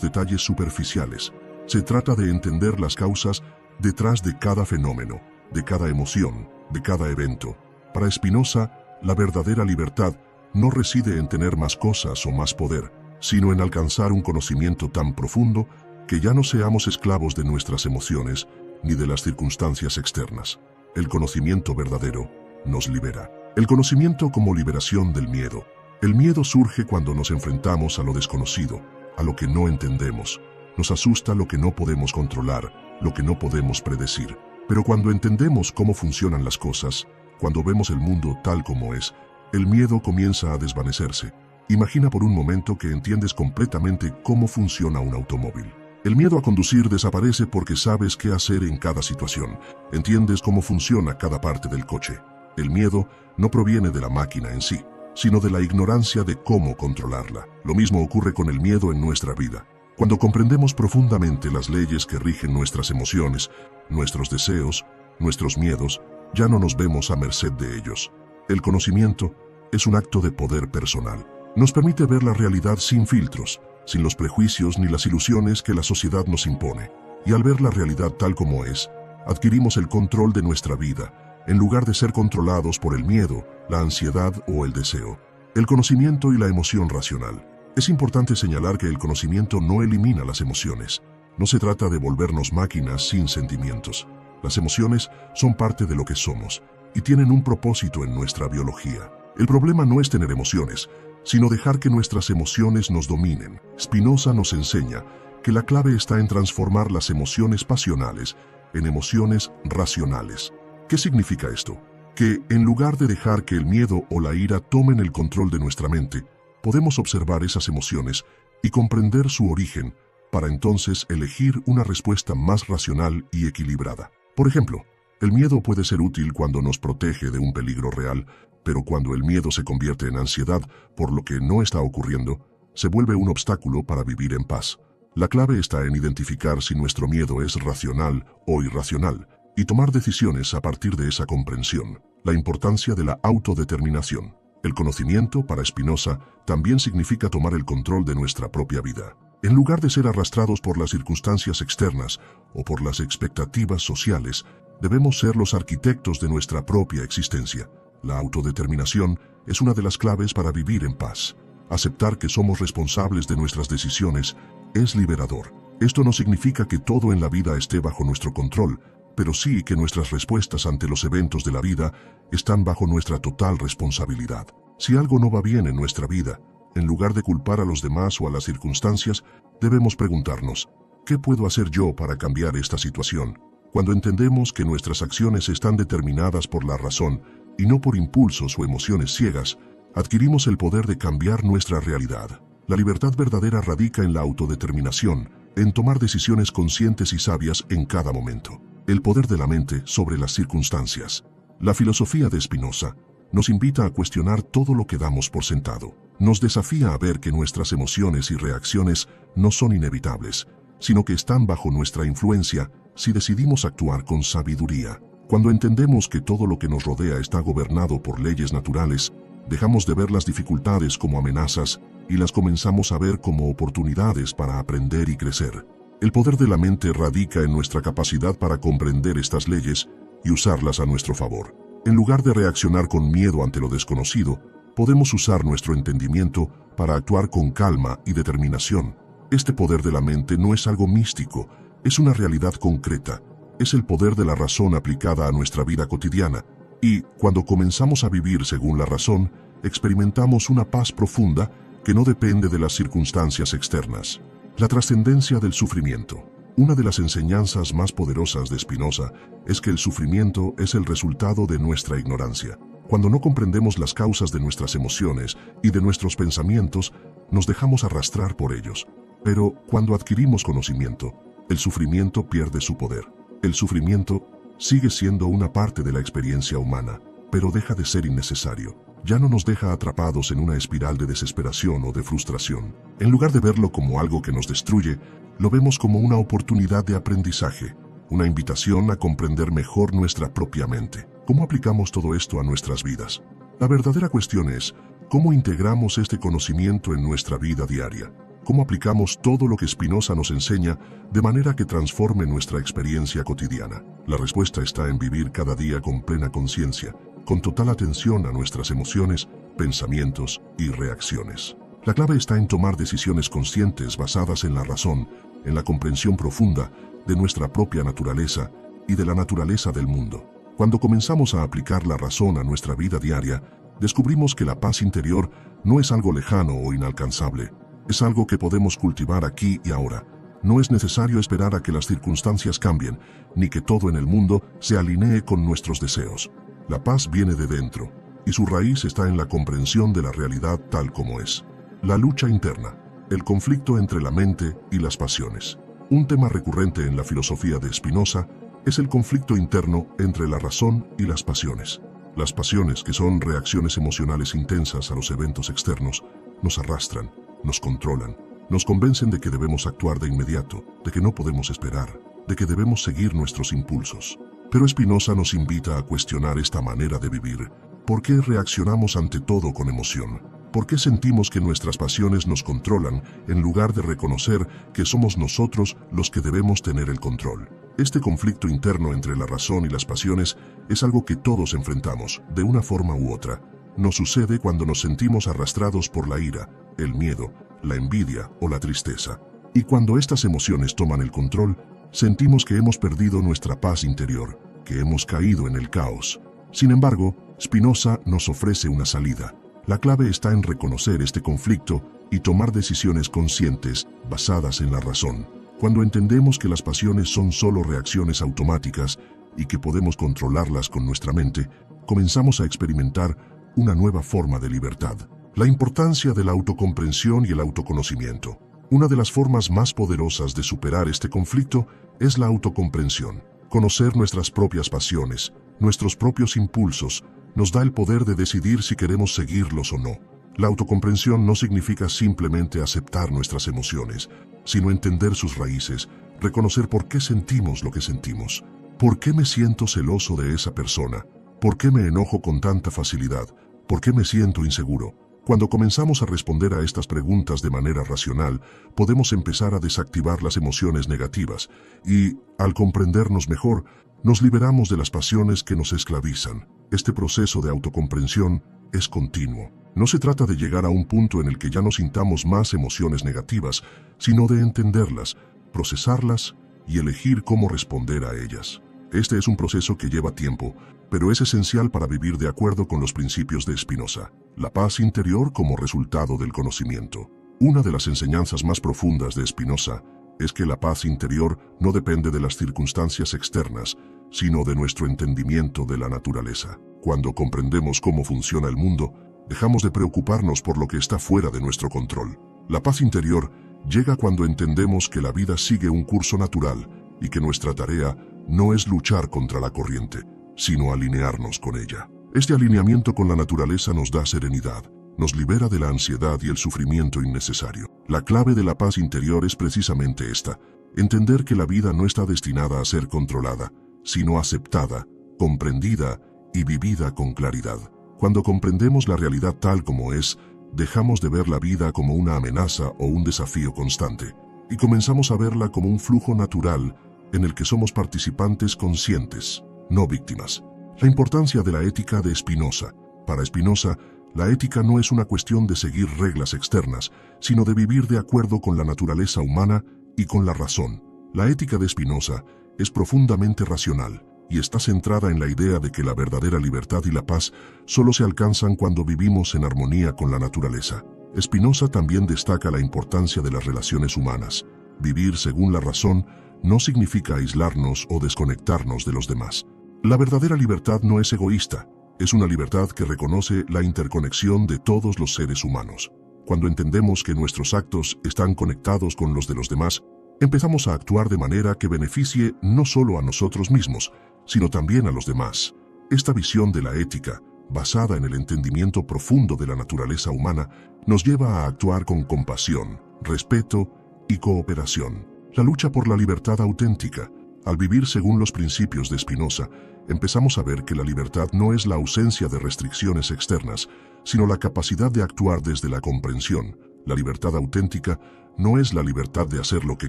detalles superficiales. Se trata de entender las causas detrás de cada fenómeno, de cada emoción, de cada evento. Para Spinoza, la verdadera libertad no reside en tener más cosas o más poder, sino en alcanzar un conocimiento tan profundo que ya no seamos esclavos de nuestras emociones ni de las circunstancias externas. El conocimiento verdadero nos libera. El conocimiento como liberación del miedo. El miedo surge cuando nos enfrentamos a lo desconocido, a lo que no entendemos. Nos asusta lo que no podemos controlar, lo que no podemos predecir. Pero cuando entendemos cómo funcionan las cosas, cuando vemos el mundo tal como es, el miedo comienza a desvanecerse. Imagina por un momento que entiendes completamente cómo funciona un automóvil. El miedo a conducir desaparece porque sabes qué hacer en cada situación. Entiendes cómo funciona cada parte del coche. El miedo no proviene de la máquina en sí, sino de la ignorancia de cómo controlarla. Lo mismo ocurre con el miedo en nuestra vida. Cuando comprendemos profundamente las leyes que rigen nuestras emociones, nuestros deseos, nuestros miedos, ya no nos vemos a merced de ellos. El conocimiento es un acto de poder personal. Nos permite ver la realidad sin filtros, sin los prejuicios ni las ilusiones que la sociedad nos impone. Y al ver la realidad tal como es, adquirimos el control de nuestra vida, en lugar de ser controlados por el miedo, la ansiedad o el deseo. El conocimiento y la emoción racional. Es importante señalar que el conocimiento no elimina las emociones. No se trata de volvernos máquinas sin sentimientos. Las emociones son parte de lo que somos y tienen un propósito en nuestra biología. El problema no es tener emociones, sino dejar que nuestras emociones nos dominen. Spinoza nos enseña que la clave está en transformar las emociones pasionales en emociones racionales. ¿Qué significa esto? Que en lugar de dejar que el miedo o la ira tomen el control de nuestra mente, podemos observar esas emociones y comprender su origen para entonces elegir una respuesta más racional y equilibrada. Por ejemplo, el miedo puede ser útil cuando nos protege de un peligro real, pero cuando el miedo se convierte en ansiedad por lo que no está ocurriendo, se vuelve un obstáculo para vivir en paz. La clave está en identificar si nuestro miedo es racional o irracional, y tomar decisiones a partir de esa comprensión. La importancia de la autodeterminación. El conocimiento, para Spinoza, también significa tomar el control de nuestra propia vida. En lugar de ser arrastrados por las circunstancias externas o por las expectativas sociales, debemos ser los arquitectos de nuestra propia existencia. La autodeterminación es una de las claves para vivir en paz. Aceptar que somos responsables de nuestras decisiones es liberador. Esto no significa que todo en la vida esté bajo nuestro control, pero sí que nuestras respuestas ante los eventos de la vida están bajo nuestra total responsabilidad. Si algo no va bien en nuestra vida, en lugar de culpar a los demás o a las circunstancias, debemos preguntarnos, ¿qué puedo hacer yo para cambiar esta situación? Cuando entendemos que nuestras acciones están determinadas por la razón y no por impulsos o emociones ciegas, adquirimos el poder de cambiar nuestra realidad. La libertad verdadera radica en la autodeterminación, en tomar decisiones conscientes y sabias en cada momento. El poder de la mente sobre las circunstancias. La filosofía de Spinoza nos invita a cuestionar todo lo que damos por sentado. Nos desafía a ver que nuestras emociones y reacciones no son inevitables, sino que están bajo nuestra influencia si decidimos actuar con sabiduría. Cuando entendemos que todo lo que nos rodea está gobernado por leyes naturales, dejamos de ver las dificultades como amenazas y las comenzamos a ver como oportunidades para aprender y crecer. El poder de la mente radica en nuestra capacidad para comprender estas leyes y usarlas a nuestro favor. En lugar de reaccionar con miedo ante lo desconocido, podemos usar nuestro entendimiento para actuar con calma y determinación. Este poder de la mente no es algo místico, es una realidad concreta. Es el poder de la razón aplicada a nuestra vida cotidiana. Y, cuando comenzamos a vivir según la razón, experimentamos una paz profunda que no depende de las circunstancias externas. La trascendencia del sufrimiento. Una de las enseñanzas más poderosas de Spinoza es que el sufrimiento es el resultado de nuestra ignorancia. Cuando no comprendemos las causas de nuestras emociones y de nuestros pensamientos, nos dejamos arrastrar por ellos. Pero cuando adquirimos conocimiento, el sufrimiento pierde su poder. El sufrimiento sigue siendo una parte de la experiencia humana, pero deja de ser innecesario. Ya no nos deja atrapados en una espiral de desesperación o de frustración. En lugar de verlo como algo que nos destruye, lo vemos como una oportunidad de aprendizaje, una invitación a comprender mejor nuestra propia mente. ¿Cómo aplicamos todo esto a nuestras vidas? La verdadera cuestión es, ¿cómo integramos este conocimiento en nuestra vida diaria? ¿Cómo aplicamos todo lo que Spinoza nos enseña de manera que transforme nuestra experiencia cotidiana? La respuesta está en vivir cada día con plena conciencia, con total atención a nuestras emociones, pensamientos y reacciones. La clave está en tomar decisiones conscientes basadas en la razón, en la comprensión profunda de nuestra propia naturaleza y de la naturaleza del mundo. Cuando comenzamos a aplicar la razón a nuestra vida diaria, descubrimos que la paz interior no es algo lejano o inalcanzable. Es algo que podemos cultivar aquí y ahora. No es necesario esperar a que las circunstancias cambien, ni que todo en el mundo se alinee con nuestros deseos. La paz viene de dentro, y su raíz está en la comprensión de la realidad tal como es. La lucha interna, el conflicto entre la mente y las pasiones. Un tema recurrente en la filosofía de Spinoza es el conflicto interno entre la razón y las pasiones. Las pasiones, que son reacciones emocionales intensas a los eventos externos, nos arrastran, nos controlan, nos convencen de que debemos actuar de inmediato, de que no podemos esperar, de que debemos seguir nuestros impulsos. Pero Spinoza nos invita a cuestionar esta manera de vivir. ¿Por qué reaccionamos ante todo con emoción? ¿Por qué sentimos que nuestras pasiones nos controlan en lugar de reconocer que somos nosotros los que debemos tener el control? Este conflicto interno entre la razón y las pasiones es algo que todos enfrentamos, de una forma u otra. Nos sucede cuando nos sentimos arrastrados por la ira, el miedo, la envidia o la tristeza. Y cuando estas emociones toman el control, sentimos que hemos perdido nuestra paz interior, que hemos caído en el caos. Sin embargo, Spinoza nos ofrece una salida. La clave está en reconocer este conflicto y tomar decisiones conscientes basadas en la razón. Cuando entendemos que las pasiones son solo reacciones automáticas y que podemos controlarlas con nuestra mente, comenzamos a experimentar una nueva forma de libertad. La importancia de la autocomprensión y el autoconocimiento. Una de las formas más poderosas de superar este conflicto es la autocomprensión. Conocer nuestras propias pasiones, nuestros propios impulsos, nos da el poder de decidir si queremos seguirlos o no. La autocomprensión no significa simplemente aceptar nuestras emociones, sino entender sus raíces, reconocer por qué sentimos lo que sentimos. ¿Por qué me siento celoso de esa persona? ¿Por qué me enojo con tanta facilidad? ¿Por qué me siento inseguro? Cuando comenzamos a responder a estas preguntas de manera racional, podemos empezar a desactivar las emociones negativas y, al comprendernos mejor, nos liberamos de las pasiones que nos esclavizan. Este proceso de autocomprensión es continuo. No se trata de llegar a un punto en el que ya no sintamos más emociones negativas, sino de entenderlas, procesarlas y elegir cómo responder a ellas. Este es un proceso que lleva tiempo, pero es esencial para vivir de acuerdo con los principios de Spinoza. La paz interior como resultado del conocimiento. Una de las enseñanzas más profundas de Spinoza es que la paz interior no depende de las circunstancias externas, sino de nuestro entendimiento de la naturaleza. Cuando comprendemos cómo funciona el mundo, dejamos de preocuparnos por lo que está fuera de nuestro control. La paz interior llega cuando entendemos que la vida sigue un curso natural y que nuestra tarea no es luchar contra la corriente, sino alinearnos con ella. Este alineamiento con la naturaleza nos da serenidad, nos libera de la ansiedad y el sufrimiento innecesario. La clave de la paz interior es precisamente esta: entender que la vida no está destinada a ser controlada, sino aceptada, comprendida y vivida con claridad. Cuando comprendemos la realidad tal como es, dejamos de ver la vida como una amenaza o un desafío constante, y comenzamos a verla como un flujo natural en el que somos participantes conscientes, no víctimas. La importancia de la ética de Spinoza. Para Spinoza, la ética no es una cuestión de seguir reglas externas, sino de vivir de acuerdo con la naturaleza humana y con la razón. La ética de Spinoza es profundamente racional y está centrada en la idea de que la verdadera libertad y la paz solo se alcanzan cuando vivimos en armonía con la naturaleza. Spinoza también destaca la importancia de las relaciones humanas. Vivir según la razón no significa aislarnos o desconectarnos de los demás. La verdadera libertad no es egoísta, es una libertad que reconoce la interconexión de todos los seres humanos. Cuando entendemos que nuestros actos están conectados con los de los demás, empezamos a actuar de manera que beneficie no solo a nosotros mismos, sino también a los demás. Esta visión de la ética, basada en el entendimiento profundo de la naturaleza humana, nos lleva a actuar con compasión, respeto y cooperación. La lucha por la libertad auténtica. Al vivir según los principios de Spinoza, empezamos a ver que la libertad no es la ausencia de restricciones externas, sino la capacidad de actuar desde la comprensión. La libertad auténtica no es la libertad de hacer lo que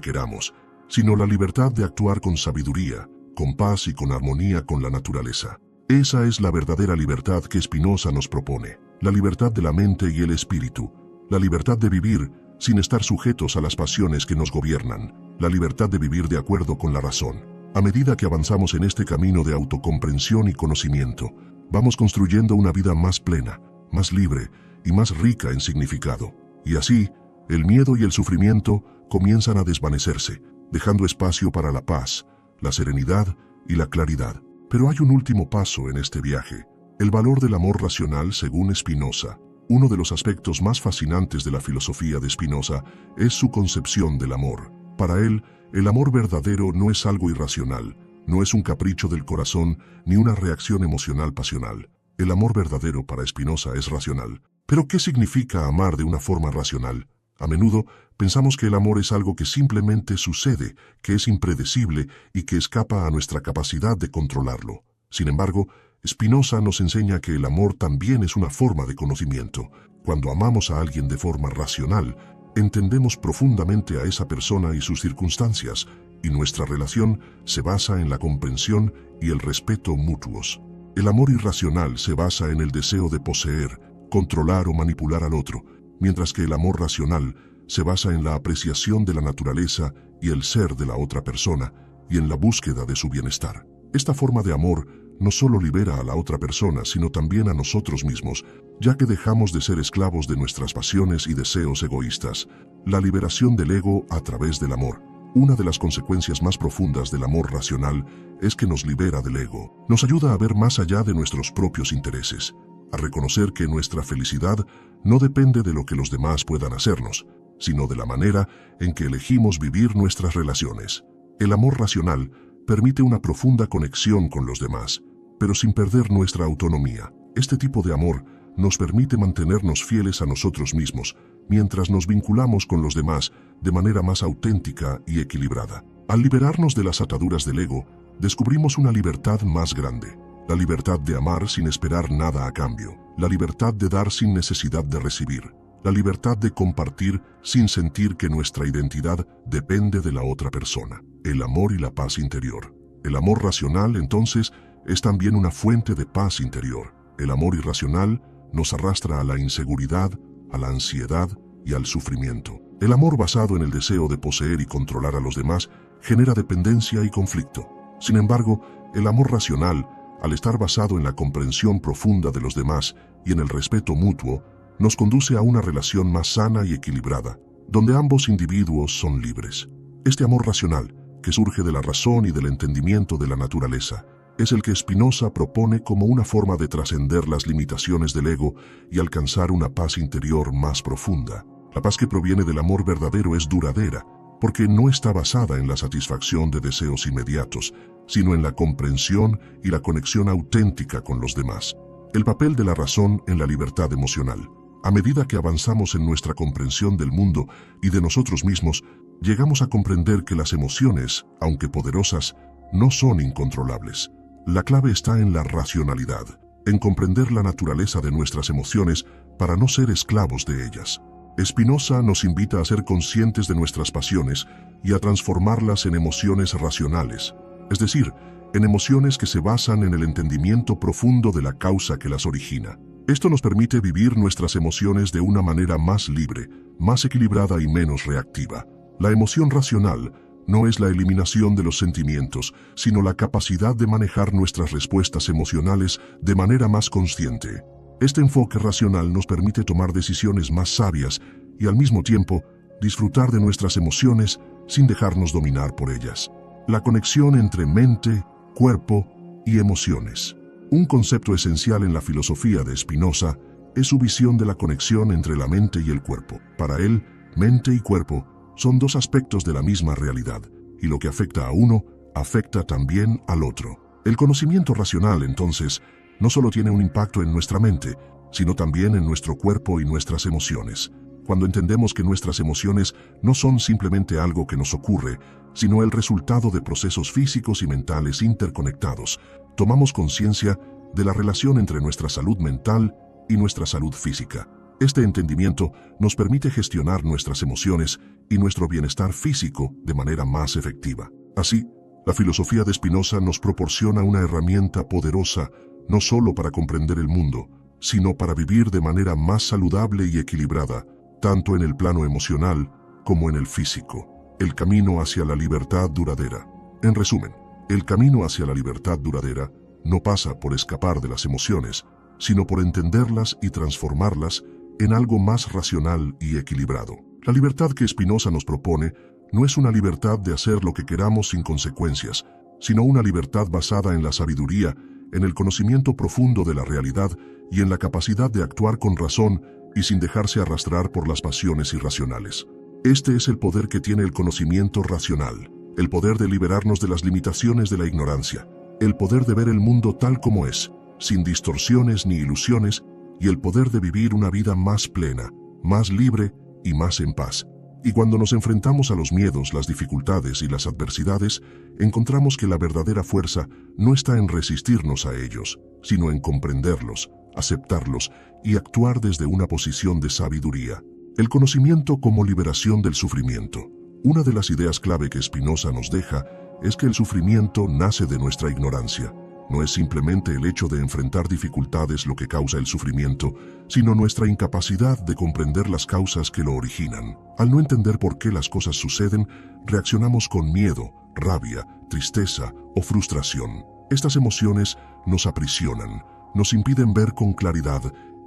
queramos, sino la libertad de actuar con sabiduría, con paz y con armonía con la naturaleza. Esa es la verdadera libertad que Spinoza nos propone, la libertad de la mente y el espíritu, la libertad de vivir sin estar sujetos a las pasiones que nos gobiernan, la libertad de vivir de acuerdo con la razón. A medida que avanzamos en este camino de autocomprensión y conocimiento, vamos construyendo una vida más plena, más libre y más rica en significado. Y así, el miedo y el sufrimiento comienzan a desvanecerse, dejando espacio para la paz, la serenidad y la claridad. Pero hay un último paso en este viaje, el valor del amor racional según Spinoza. Uno de los aspectos más fascinantes de la filosofía de Spinoza es su concepción del amor. Para él, el amor verdadero no es algo irracional, no es un capricho del corazón ni una reacción emocional pasional. El amor verdadero para Spinoza es racional. ¿Pero qué significa amar de una forma racional? A menudo pensamos que el amor es algo que simplemente sucede, que es impredecible y que escapa a nuestra capacidad de controlarlo. Sin embargo, Spinoza nos enseña que el amor también es una forma de conocimiento. Cuando amamos a alguien de forma racional, entendemos profundamente a esa persona y sus circunstancias, y nuestra relación se basa en la comprensión y el respeto mutuos. El amor irracional se basa en el deseo de poseer, controlar o manipular al otro, mientras que el amor racional se basa en la apreciación de la naturaleza y el ser de la otra persona, y en la búsqueda de su bienestar. Esta forma de amor no solo libera a la otra persona, sino también a nosotros mismos, ya que dejamos de ser esclavos de nuestras pasiones y deseos egoístas. La liberación del ego a través del amor. Una de las consecuencias más profundas del amor racional es que nos libera del ego. Nos ayuda a ver más allá de nuestros propios intereses, a reconocer que nuestra felicidad no depende de lo que los demás puedan hacernos, sino de la manera en que elegimos vivir nuestras relaciones. El amor racional permite una profunda conexión con los demás, pero sin perder nuestra autonomía. Este tipo de amor nos permite mantenernos fieles a nosotros mismos, mientras nos vinculamos con los demás de manera más auténtica y equilibrada. Al liberarnos de las ataduras del ego, descubrimos una libertad más grande. La libertad de amar sin esperar nada a cambio. La libertad de dar sin necesidad de recibir. La libertad de compartir sin sentir que nuestra identidad depende de la otra persona. El amor y la paz interior. El amor racional, entonces, es también una fuente de paz interior. El amor irracional nos arrastra a la inseguridad, a la ansiedad y al sufrimiento. El amor basado en el deseo de poseer y controlar a los demás genera dependencia y conflicto. Sin embargo, el amor racional, al estar basado en la comprensión profunda de los demás y en el respeto mutuo, nos conduce a una relación más sana y equilibrada, donde ambos individuos son libres. Este amor racional, que surge de la razón y del entendimiento de la naturaleza, es el que Spinoza propone como una forma de trascender las limitaciones del ego y alcanzar una paz interior más profunda. La paz que proviene del amor verdadero es duradera, porque no está basada en la satisfacción de deseos inmediatos, sino en la comprensión y la conexión auténtica con los demás. El papel de la razón en la libertad emocional. A medida que avanzamos en nuestra comprensión del mundo y de nosotros mismos, llegamos a comprender que las emociones, aunque poderosas, no son incontrolables. La clave está en la racionalidad, en comprender la naturaleza de nuestras emociones para no ser esclavos de ellas. Spinoza nos invita a ser conscientes de nuestras pasiones y a transformarlas en emociones racionales, es decir, en emociones que se basan en el entendimiento profundo de la causa que las origina. Esto nos permite vivir nuestras emociones de una manera más libre, más equilibrada y menos reactiva. La emoción racional no es la eliminación de los sentimientos, sino la capacidad de manejar nuestras respuestas emocionales de manera más consciente. Este enfoque racional nos permite tomar decisiones más sabias y al mismo tiempo disfrutar de nuestras emociones sin dejarnos dominar por ellas. La conexión entre mente, cuerpo y emociones. Un concepto esencial en la filosofía de Spinoza es su visión de la conexión entre la mente y el cuerpo. Para él, mente y cuerpo son dos aspectos de la misma realidad, y lo que afecta a uno, afecta también al otro. El conocimiento racional, entonces, no solo tiene un impacto en nuestra mente, sino también en nuestro cuerpo y nuestras emociones. cuando entendemos que nuestras emociones no son simplemente algo que nos ocurre, sino el resultado de procesos físicos y mentales interconectados, tomamos conciencia de la relación entre nuestra salud mental y nuestra salud física. Este entendimiento nos permite gestionar nuestras emociones y nuestro bienestar físico de manera más efectiva. Así, la filosofía de Spinoza nos proporciona una herramienta poderosa no solo para comprender el mundo, sino para vivir de manera más saludable y equilibrada, tanto en el plano emocional como en el físico. El camino hacia la libertad duradera. En resumen, el camino hacia la libertad duradera no pasa por escapar de las emociones, sino por entenderlas y transformarlas en algo más racional y equilibrado. La libertad que Spinoza nos propone no es una libertad de hacer lo que queramos sin consecuencias, sino una libertad basada en la sabiduría, en el conocimiento profundo de la realidad y en la capacidad de actuar con razón y sin dejarse arrastrar por las pasiones irracionales. Este es el poder que tiene el conocimiento racional, el poder de liberarnos de las limitaciones de la ignorancia, el poder de ver el mundo tal como es, sin distorsiones ni ilusiones, y el poder de vivir una vida más plena, más libre y más en paz. Y cuando nos enfrentamos a los miedos, las dificultades y las adversidades, encontramos que la verdadera fuerza no está en resistirnos a ellos, sino en comprenderlos, aceptarlos y actuar desde una posición de sabiduría. El conocimiento como liberación del sufrimiento. Una de las ideas clave que Spinoza nos deja es que el sufrimiento nace de nuestra ignorancia. No es simplemente el hecho de enfrentar dificultades lo que causa el sufrimiento, sino nuestra incapacidad de comprender las causas que lo originan. Al no entender por qué las cosas suceden, reaccionamos con miedo, rabia, tristeza o frustración. Estas emociones nos aprisionan, nos impiden ver con claridad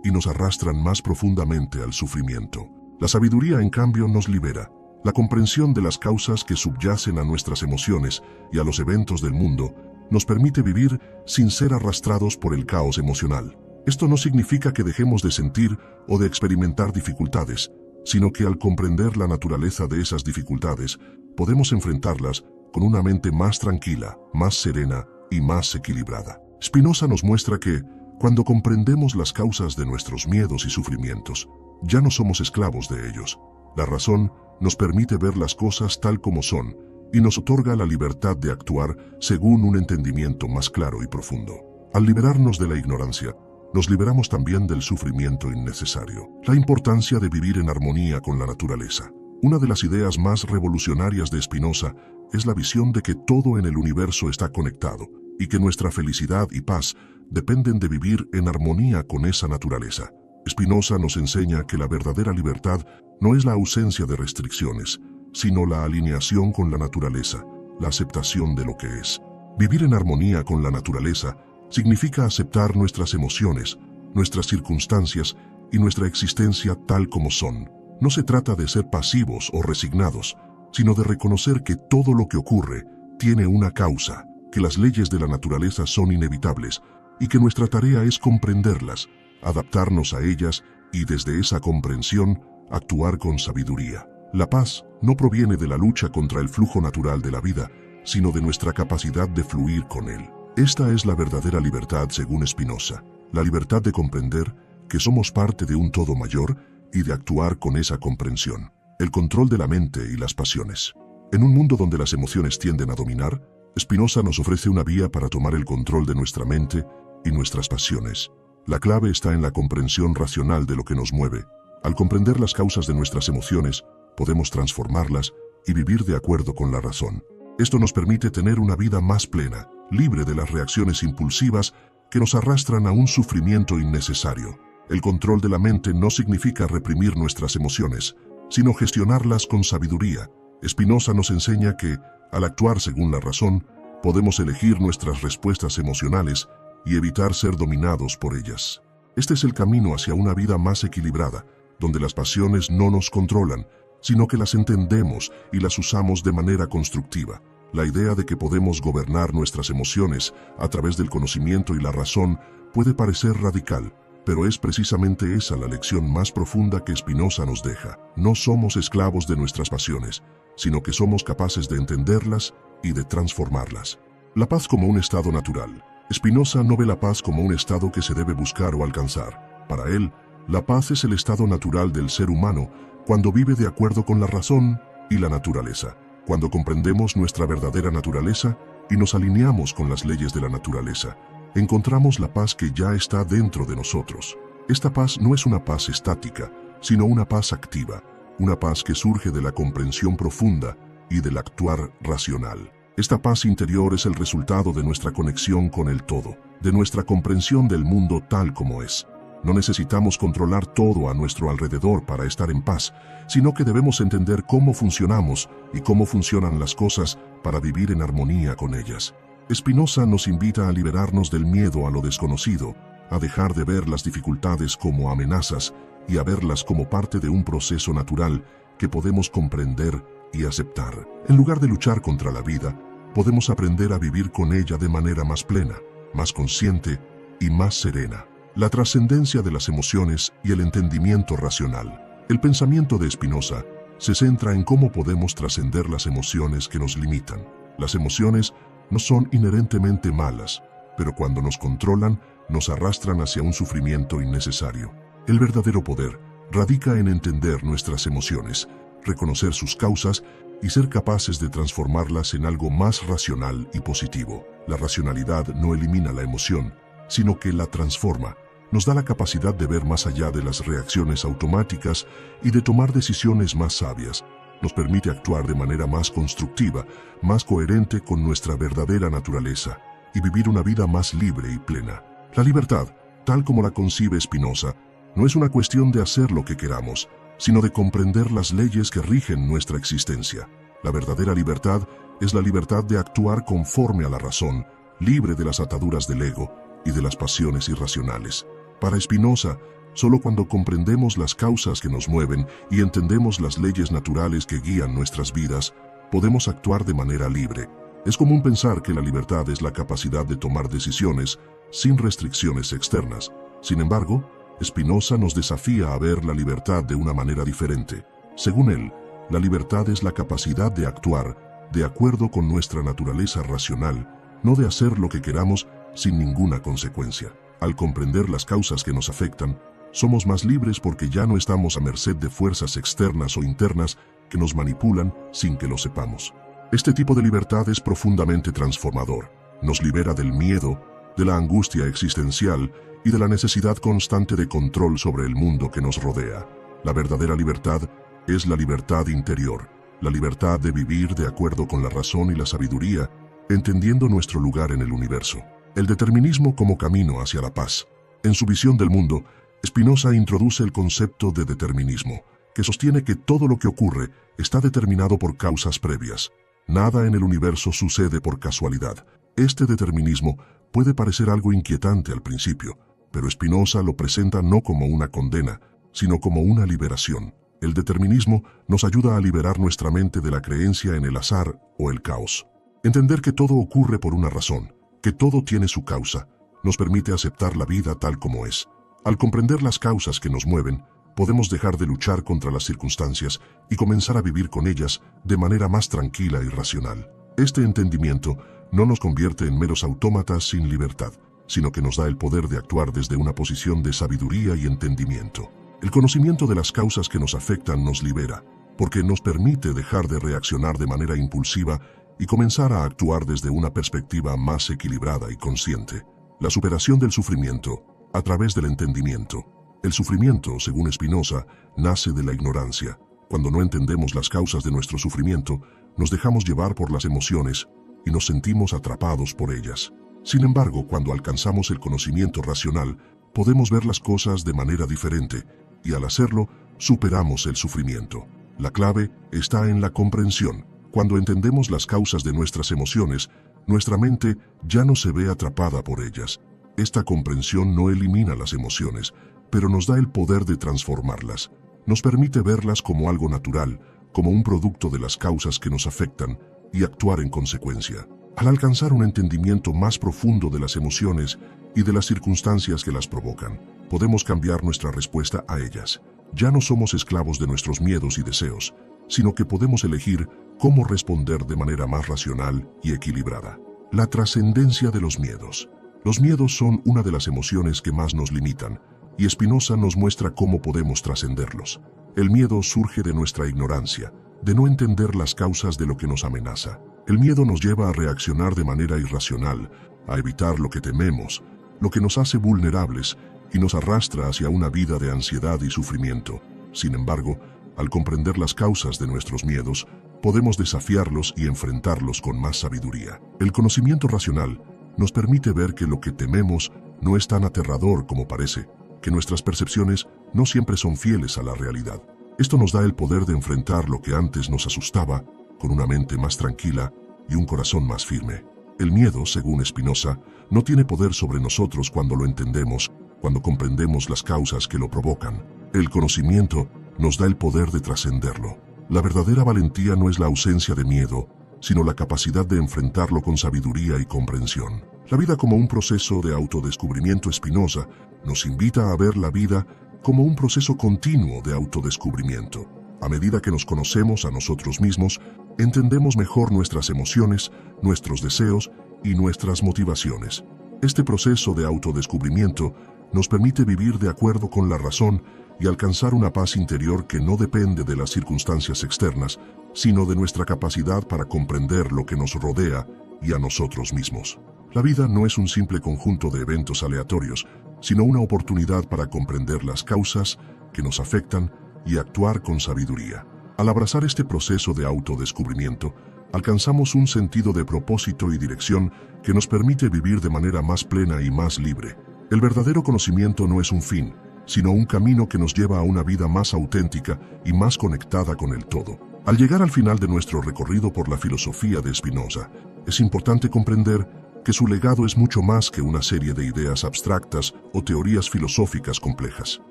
y nos arrastran más profundamente al sufrimiento. La sabiduría, en cambio, nos libera. La comprensión de las causas que subyacen a nuestras emociones y a los eventos del mundo nos permite vivir sin ser arrastrados por el caos emocional. Esto no significa que dejemos de sentir o de experimentar dificultades, sino que al comprender la naturaleza de esas dificultades, podemos enfrentarlas con una mente más tranquila, más serena y más equilibrada. Spinoza nos muestra que, cuando comprendemos las causas de nuestros miedos y sufrimientos, ya no somos esclavos de ellos. La razón nos permite ver las cosas tal como son, y nos otorga la libertad de actuar según un entendimiento más claro y profundo. Al liberarnos de la ignorancia, nos liberamos también del sufrimiento innecesario. La importancia de vivir en armonía con la naturaleza. Una de las ideas más revolucionarias de Spinoza es la visión de que todo en el universo está conectado y que nuestra felicidad y paz dependen de vivir en armonía con esa naturaleza. Spinoza nos enseña que la verdadera libertad no es la ausencia de restricciones, sino la alineación con la naturaleza, la aceptación de lo que es. Vivir en armonía con la naturaleza significa aceptar nuestras emociones, nuestras circunstancias y nuestra existencia tal como son. No se trata de ser pasivos o resignados, sino de reconocer que todo lo que ocurre tiene una causa, que las leyes de la naturaleza son inevitables y que nuestra tarea es comprenderlas, adaptarnos a ellas y desde esa comprensión actuar con sabiduría. La paz no proviene de la lucha contra el flujo natural de la vida, sino de nuestra capacidad de fluir con él. Esta es la verdadera libertad según Spinoza, la libertad de comprender que somos parte de un todo mayor y de actuar con esa comprensión. El control de la mente y las pasiones. En un mundo donde las emociones tienden a dominar, Spinoza nos ofrece una vía para tomar el control de nuestra mente y nuestras pasiones. La clave está en la comprensión racional de lo que nos mueve. Al comprender las causas de nuestras emociones, podemos transformarlas y vivir de acuerdo con la razón. Esto nos permite tener una vida más plena, libre de las reacciones impulsivas que nos arrastran a un sufrimiento innecesario. El control de la mente no significa reprimir nuestras emociones, sino gestionarlas con sabiduría. Spinoza nos enseña que, al actuar según la razón, podemos elegir nuestras respuestas emocionales y evitar ser dominados por ellas. Este es el camino hacia una vida más equilibrada, donde las pasiones no nos controlan, sino que las entendemos y las usamos de manera constructiva. La idea de que podemos gobernar nuestras emociones a través del conocimiento y la razón puede parecer radical, pero es precisamente esa la lección más profunda que Spinoza nos deja. No somos esclavos de nuestras pasiones, sino que somos capaces de entenderlas y de transformarlas. La paz como un estado natural. Spinoza no ve la paz como un estado que se debe buscar o alcanzar. Para él, La paz es el estado natural del ser humano cuando vive de acuerdo con la razón y la naturaleza. Cuando comprendemos nuestra verdadera naturaleza y nos alineamos con las leyes de la naturaleza, encontramos la paz que ya está dentro de nosotros. Esta paz no es una paz estática, sino una paz activa, una paz que surge de la comprensión profunda y del actuar racional. Esta paz interior es el resultado de nuestra conexión con el todo, de nuestra comprensión del mundo tal como es. No necesitamos controlar todo a nuestro alrededor para estar en paz, sino que debemos entender cómo funcionamos y cómo funcionan las cosas para vivir en armonía con ellas. Spinoza nos invita a liberarnos del miedo a lo desconocido, a dejar de ver las dificultades como amenazas y a verlas como parte de un proceso natural que podemos comprender y aceptar. En lugar de luchar contra la vida, podemos aprender a vivir con ella de manera más plena, más consciente y más serena. La trascendencia de las emociones y el entendimiento racional. El pensamiento de Spinoza se centra en cómo podemos trascender las emociones que nos limitan. Las emociones no son inherentemente malas, pero cuando nos controlan, nos arrastran hacia un sufrimiento innecesario. El verdadero poder radica en entender nuestras emociones, reconocer sus causas y ser capaces de transformarlas en algo más racional y positivo. La racionalidad no elimina la emoción, sino que la transforma. Nos da la capacidad de ver más allá de las reacciones automáticas y de tomar decisiones más sabias. Nos permite actuar de manera más constructiva, más coherente con nuestra verdadera naturaleza y vivir una vida más libre y plena. La libertad, tal como la concibe Spinoza, no es una cuestión de hacer lo que queramos, sino de comprender las leyes que rigen nuestra existencia. La verdadera libertad es la libertad de actuar conforme a la razón, libre de las ataduras del ego y de las pasiones irracionales. Para Spinoza, solo cuando comprendemos las causas que nos mueven y entendemos las leyes naturales que guían nuestras vidas, podemos actuar de manera libre. Es común pensar que la libertad es la capacidad de tomar decisiones sin restricciones externas. Sin embargo, Spinoza nos desafía a ver la libertad de una manera diferente. Según él, la libertad es la capacidad de actuar de acuerdo con nuestra naturaleza racional, no de hacer lo que queramos sin ninguna consecuencia. Al comprender las causas que nos afectan, somos más libres porque ya no estamos a merced de fuerzas externas o internas que nos manipulan sin que lo sepamos. Este tipo de libertad es profundamente transformador. Nos libera del miedo, de la angustia existencial y de la necesidad constante de control sobre el mundo que nos rodea. La verdadera libertad es la libertad interior, la libertad de vivir de acuerdo con la razón y la sabiduría, entendiendo nuestro lugar en el universo. El determinismo como camino hacia la paz. En su visión del mundo, Spinoza introduce el concepto de determinismo, que sostiene que todo lo que ocurre está determinado por causas previas. Nada en el universo sucede por casualidad. Este determinismo puede parecer algo inquietante al principio, pero Spinoza lo presenta no como una condena, sino como una liberación. El determinismo nos ayuda a liberar nuestra mente de la creencia en el azar o el caos. Entender que todo ocurre por una razón, que todo tiene su causa, nos permite aceptar la vida tal como es. Al comprender las causas que nos mueven, podemos dejar de luchar contra las circunstancias y comenzar a vivir con ellas de manera más tranquila y racional. Este entendimiento no nos convierte en meros autómatas sin libertad, sino que nos da el poder de actuar desde una posición de sabiduría y entendimiento. El conocimiento de las causas que nos afectan nos libera, porque nos permite dejar de reaccionar de manera impulsiva y comenzar a actuar desde una perspectiva más equilibrada y consciente. La superación del sufrimiento a través del entendimiento. El sufrimiento, según Spinoza, nace de la ignorancia. Cuando no entendemos las causas de nuestro sufrimiento, nos dejamos llevar por las emociones y nos sentimos atrapados por ellas. Sin embargo, cuando alcanzamos el conocimiento racional, podemos ver las cosas de manera diferente y al hacerlo, superamos el sufrimiento. La clave está en la comprensión. Cuando entendemos las causas de nuestras emociones, nuestra mente ya no se ve atrapada por ellas. Esta comprensión no elimina las emociones, pero nos da el poder de transformarlas. Nos permite verlas como algo natural, como un producto de las causas que nos afectan, y actuar en consecuencia. Al alcanzar un entendimiento más profundo de las emociones y de las circunstancias que las provocan, podemos cambiar nuestra respuesta a ellas. Ya no somos esclavos de nuestros miedos y deseos, sino que podemos elegir cómo responder de manera más racional y equilibrada. La trascendencia de los miedos. Los miedos son una de las emociones que más nos limitan, y Spinoza nos muestra cómo podemos trascenderlos. El miedo surge de nuestra ignorancia, de no entender las causas de lo que nos amenaza. El miedo nos lleva a reaccionar de manera irracional, a evitar lo que tememos, lo que nos hace vulnerables y nos arrastra hacia una vida de ansiedad y sufrimiento. Sin embargo, al comprender las causas de nuestros miedos, podemos desafiarlos y enfrentarlos con más sabiduría. El conocimiento racional nos permite ver que lo que tememos no es tan aterrador como parece, que nuestras percepciones no siempre son fieles a la realidad. Esto nos da el poder de enfrentar lo que antes nos asustaba con una mente más tranquila y un corazón más firme. El miedo, según Spinoza, no tiene poder sobre nosotros cuando lo entendemos, cuando comprendemos las causas que lo provocan. El conocimiento nos da el poder de trascenderlo. La verdadera valentía no es la ausencia de miedo, sino la capacidad de enfrentarlo con sabiduría y comprensión. La vida como un proceso de autodescubrimiento. Spinoza nos invita a ver la vida como un proceso continuo de autodescubrimiento. A medida que nos conocemos a nosotros mismos, entendemos mejor nuestras emociones, nuestros deseos y nuestras motivaciones. Este proceso de autodescubrimiento nos permite vivir de acuerdo con la razón y alcanzar una paz interior que no depende de las circunstancias externas, sino de nuestra capacidad para comprender lo que nos rodea y a nosotros mismos. La vida no es un simple conjunto de eventos aleatorios, sino una oportunidad para comprender las causas que nos afectan y actuar con sabiduría. Al abrazar este proceso de autodescubrimiento, alcanzamos un sentido de propósito y dirección que nos permite vivir de manera más plena y más libre. El verdadero conocimiento no es un fin, sino un camino que nos lleva a una vida más auténtica y más conectada con el todo. Al llegar al final de nuestro recorrido por la filosofía de Spinoza, es importante comprender que su legado es mucho más que una serie de ideas abstractas o teorías filosóficas complejas.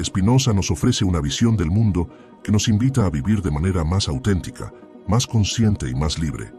Spinoza nos ofrece una visión del mundo que nos invita a vivir de manera más auténtica, más consciente y más libre.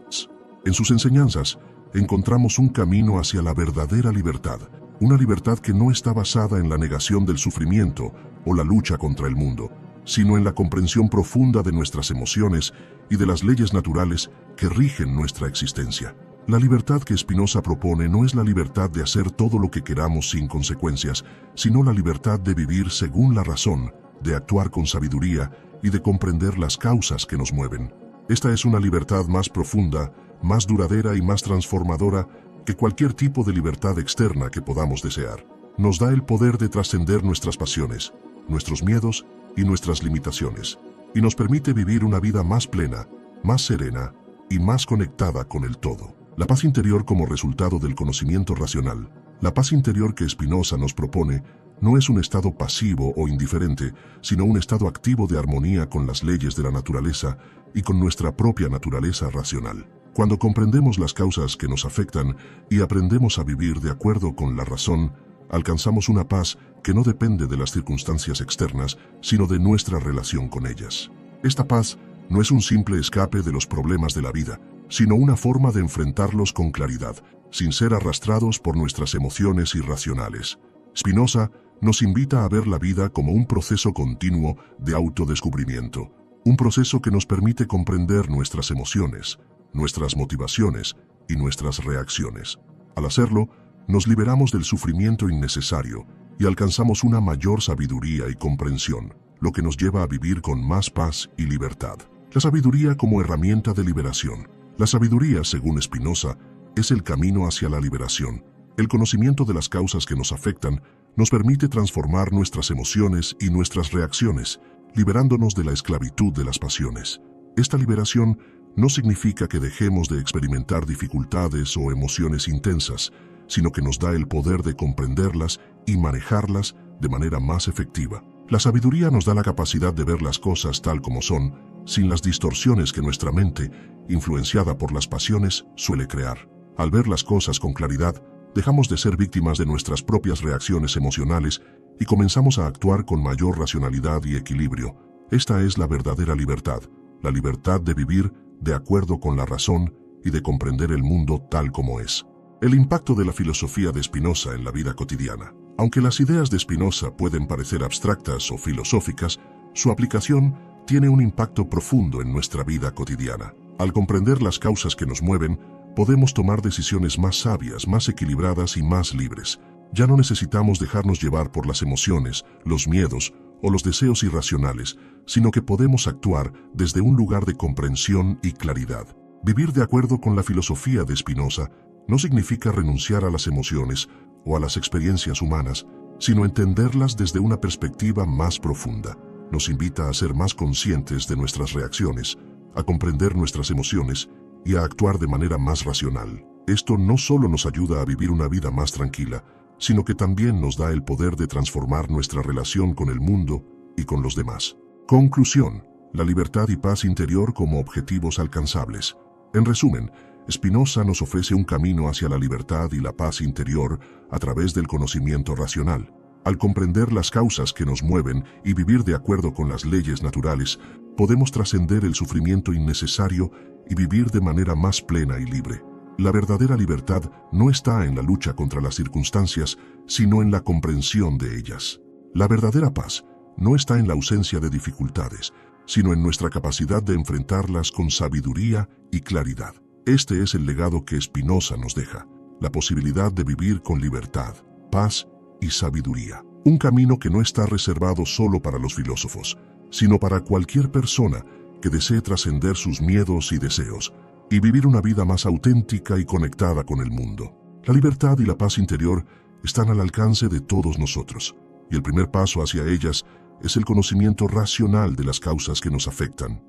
En sus enseñanzas, encontramos un camino hacia la verdadera libertad, una libertad que no está basada en la negación del sufrimiento o la lucha contra el mundo, sino en la comprensión profunda de nuestras emociones y de las leyes naturales que rigen nuestra existencia. La libertad que Spinoza propone no es la libertad de hacer todo lo que queramos sin consecuencias, sino la libertad de vivir según la razón, de actuar con sabiduría y de comprender las causas que nos mueven. Esta es una libertad más profunda, más duradera y más transformadora que cualquier tipo de libertad externa que podamos desear. Nos da el poder de trascender nuestras pasiones, nuestros miedos y nuestras limitaciones, y nos permite vivir una vida más plena, más serena y más conectada con el todo. La paz interior como resultado del conocimiento racional. La paz interior que Spinoza nos propone no es un estado pasivo o indiferente, sino un estado activo de armonía con las leyes de la naturaleza y con nuestra propia naturaleza racional. Cuando comprendemos las causas que nos afectan y aprendemos a vivir de acuerdo con la razón, alcanzamos una paz que no depende de las circunstancias externas, sino de nuestra relación con ellas. Esta paz no es un simple escape de los problemas de la vida, sino una forma de enfrentarlos con claridad, sin ser arrastrados por nuestras emociones irracionales. Spinoza nos invita a ver la vida como un proceso continuo de autodescubrimiento, un proceso que nos permite comprender nuestras emociones, nuestras motivaciones y nuestras reacciones. Al hacerlo, nos liberamos del sufrimiento innecesario y alcanzamos una mayor sabiduría y comprensión, lo que nos lleva a vivir con más paz y libertad. La sabiduría como herramienta de liberación. La sabiduría, según Spinoza, es el camino hacia la liberación. El conocimiento de las causas que nos afectan nos permite transformar nuestras emociones y nuestras reacciones, liberándonos de la esclavitud de las pasiones. Esta liberación no significa que dejemos de experimentar dificultades o emociones intensas, sino que nos da el poder de comprenderlas y manejarlas de manera más efectiva. La sabiduría nos da la capacidad de ver las cosas tal como son, sin las distorsiones que nuestra mente, influenciada por las pasiones, suele crear. Al ver las cosas con claridad, dejamos de ser víctimas de nuestras propias reacciones emocionales y comenzamos a actuar con mayor racionalidad y equilibrio. Esta es la verdadera libertad, la libertad de vivir de acuerdo con la razón y de comprender el mundo tal como es. El impacto de la filosofía de Spinoza en la vida cotidiana. Aunque las ideas de Spinoza pueden parecer abstractas o filosóficas, su aplicación tiene un impacto profundo en nuestra vida cotidiana. Al comprender las causas que nos mueven, podemos tomar decisiones más sabias, más equilibradas y más libres. Ya no necesitamos dejarnos llevar por las emociones, los miedos o los deseos irracionales, sino que podemos actuar desde un lugar de comprensión y claridad. Vivir de acuerdo con la filosofía de Spinoza no significa renunciar a las emociones o a las experiencias humanas, sino entenderlas desde una perspectiva más profunda. Nos invita a ser más conscientes de nuestras reacciones, a comprender nuestras emociones y a actuar de manera más racional. Esto no solo nos ayuda a vivir una vida más tranquila, sino que también nos da el poder de transformar nuestra relación con el mundo y con los demás. Conclusión: la libertad y paz interior como objetivos alcanzables. En resumen, Spinoza nos ofrece un camino hacia la libertad y la paz interior a través del conocimiento racional. Al comprender las causas que nos mueven y vivir de acuerdo con las leyes naturales, podemos trascender el sufrimiento innecesario y vivir de manera más plena y libre. La verdadera libertad no está en la lucha contra las circunstancias, sino en la comprensión de ellas. La verdadera paz no está en la ausencia de dificultades, sino en nuestra capacidad de enfrentarlas con sabiduría y claridad. Este es el legado que Spinoza nos deja, la posibilidad de vivir con libertad, paz y sabiduría. Un camino que no está reservado solo para los filósofos, sino para cualquier persona que desee trascender sus miedos y deseos y vivir una vida más auténtica y conectada con el mundo. La libertad y la paz interior están al alcance de todos nosotros, y el primer paso hacia ellas es el conocimiento racional de las causas que nos afectan.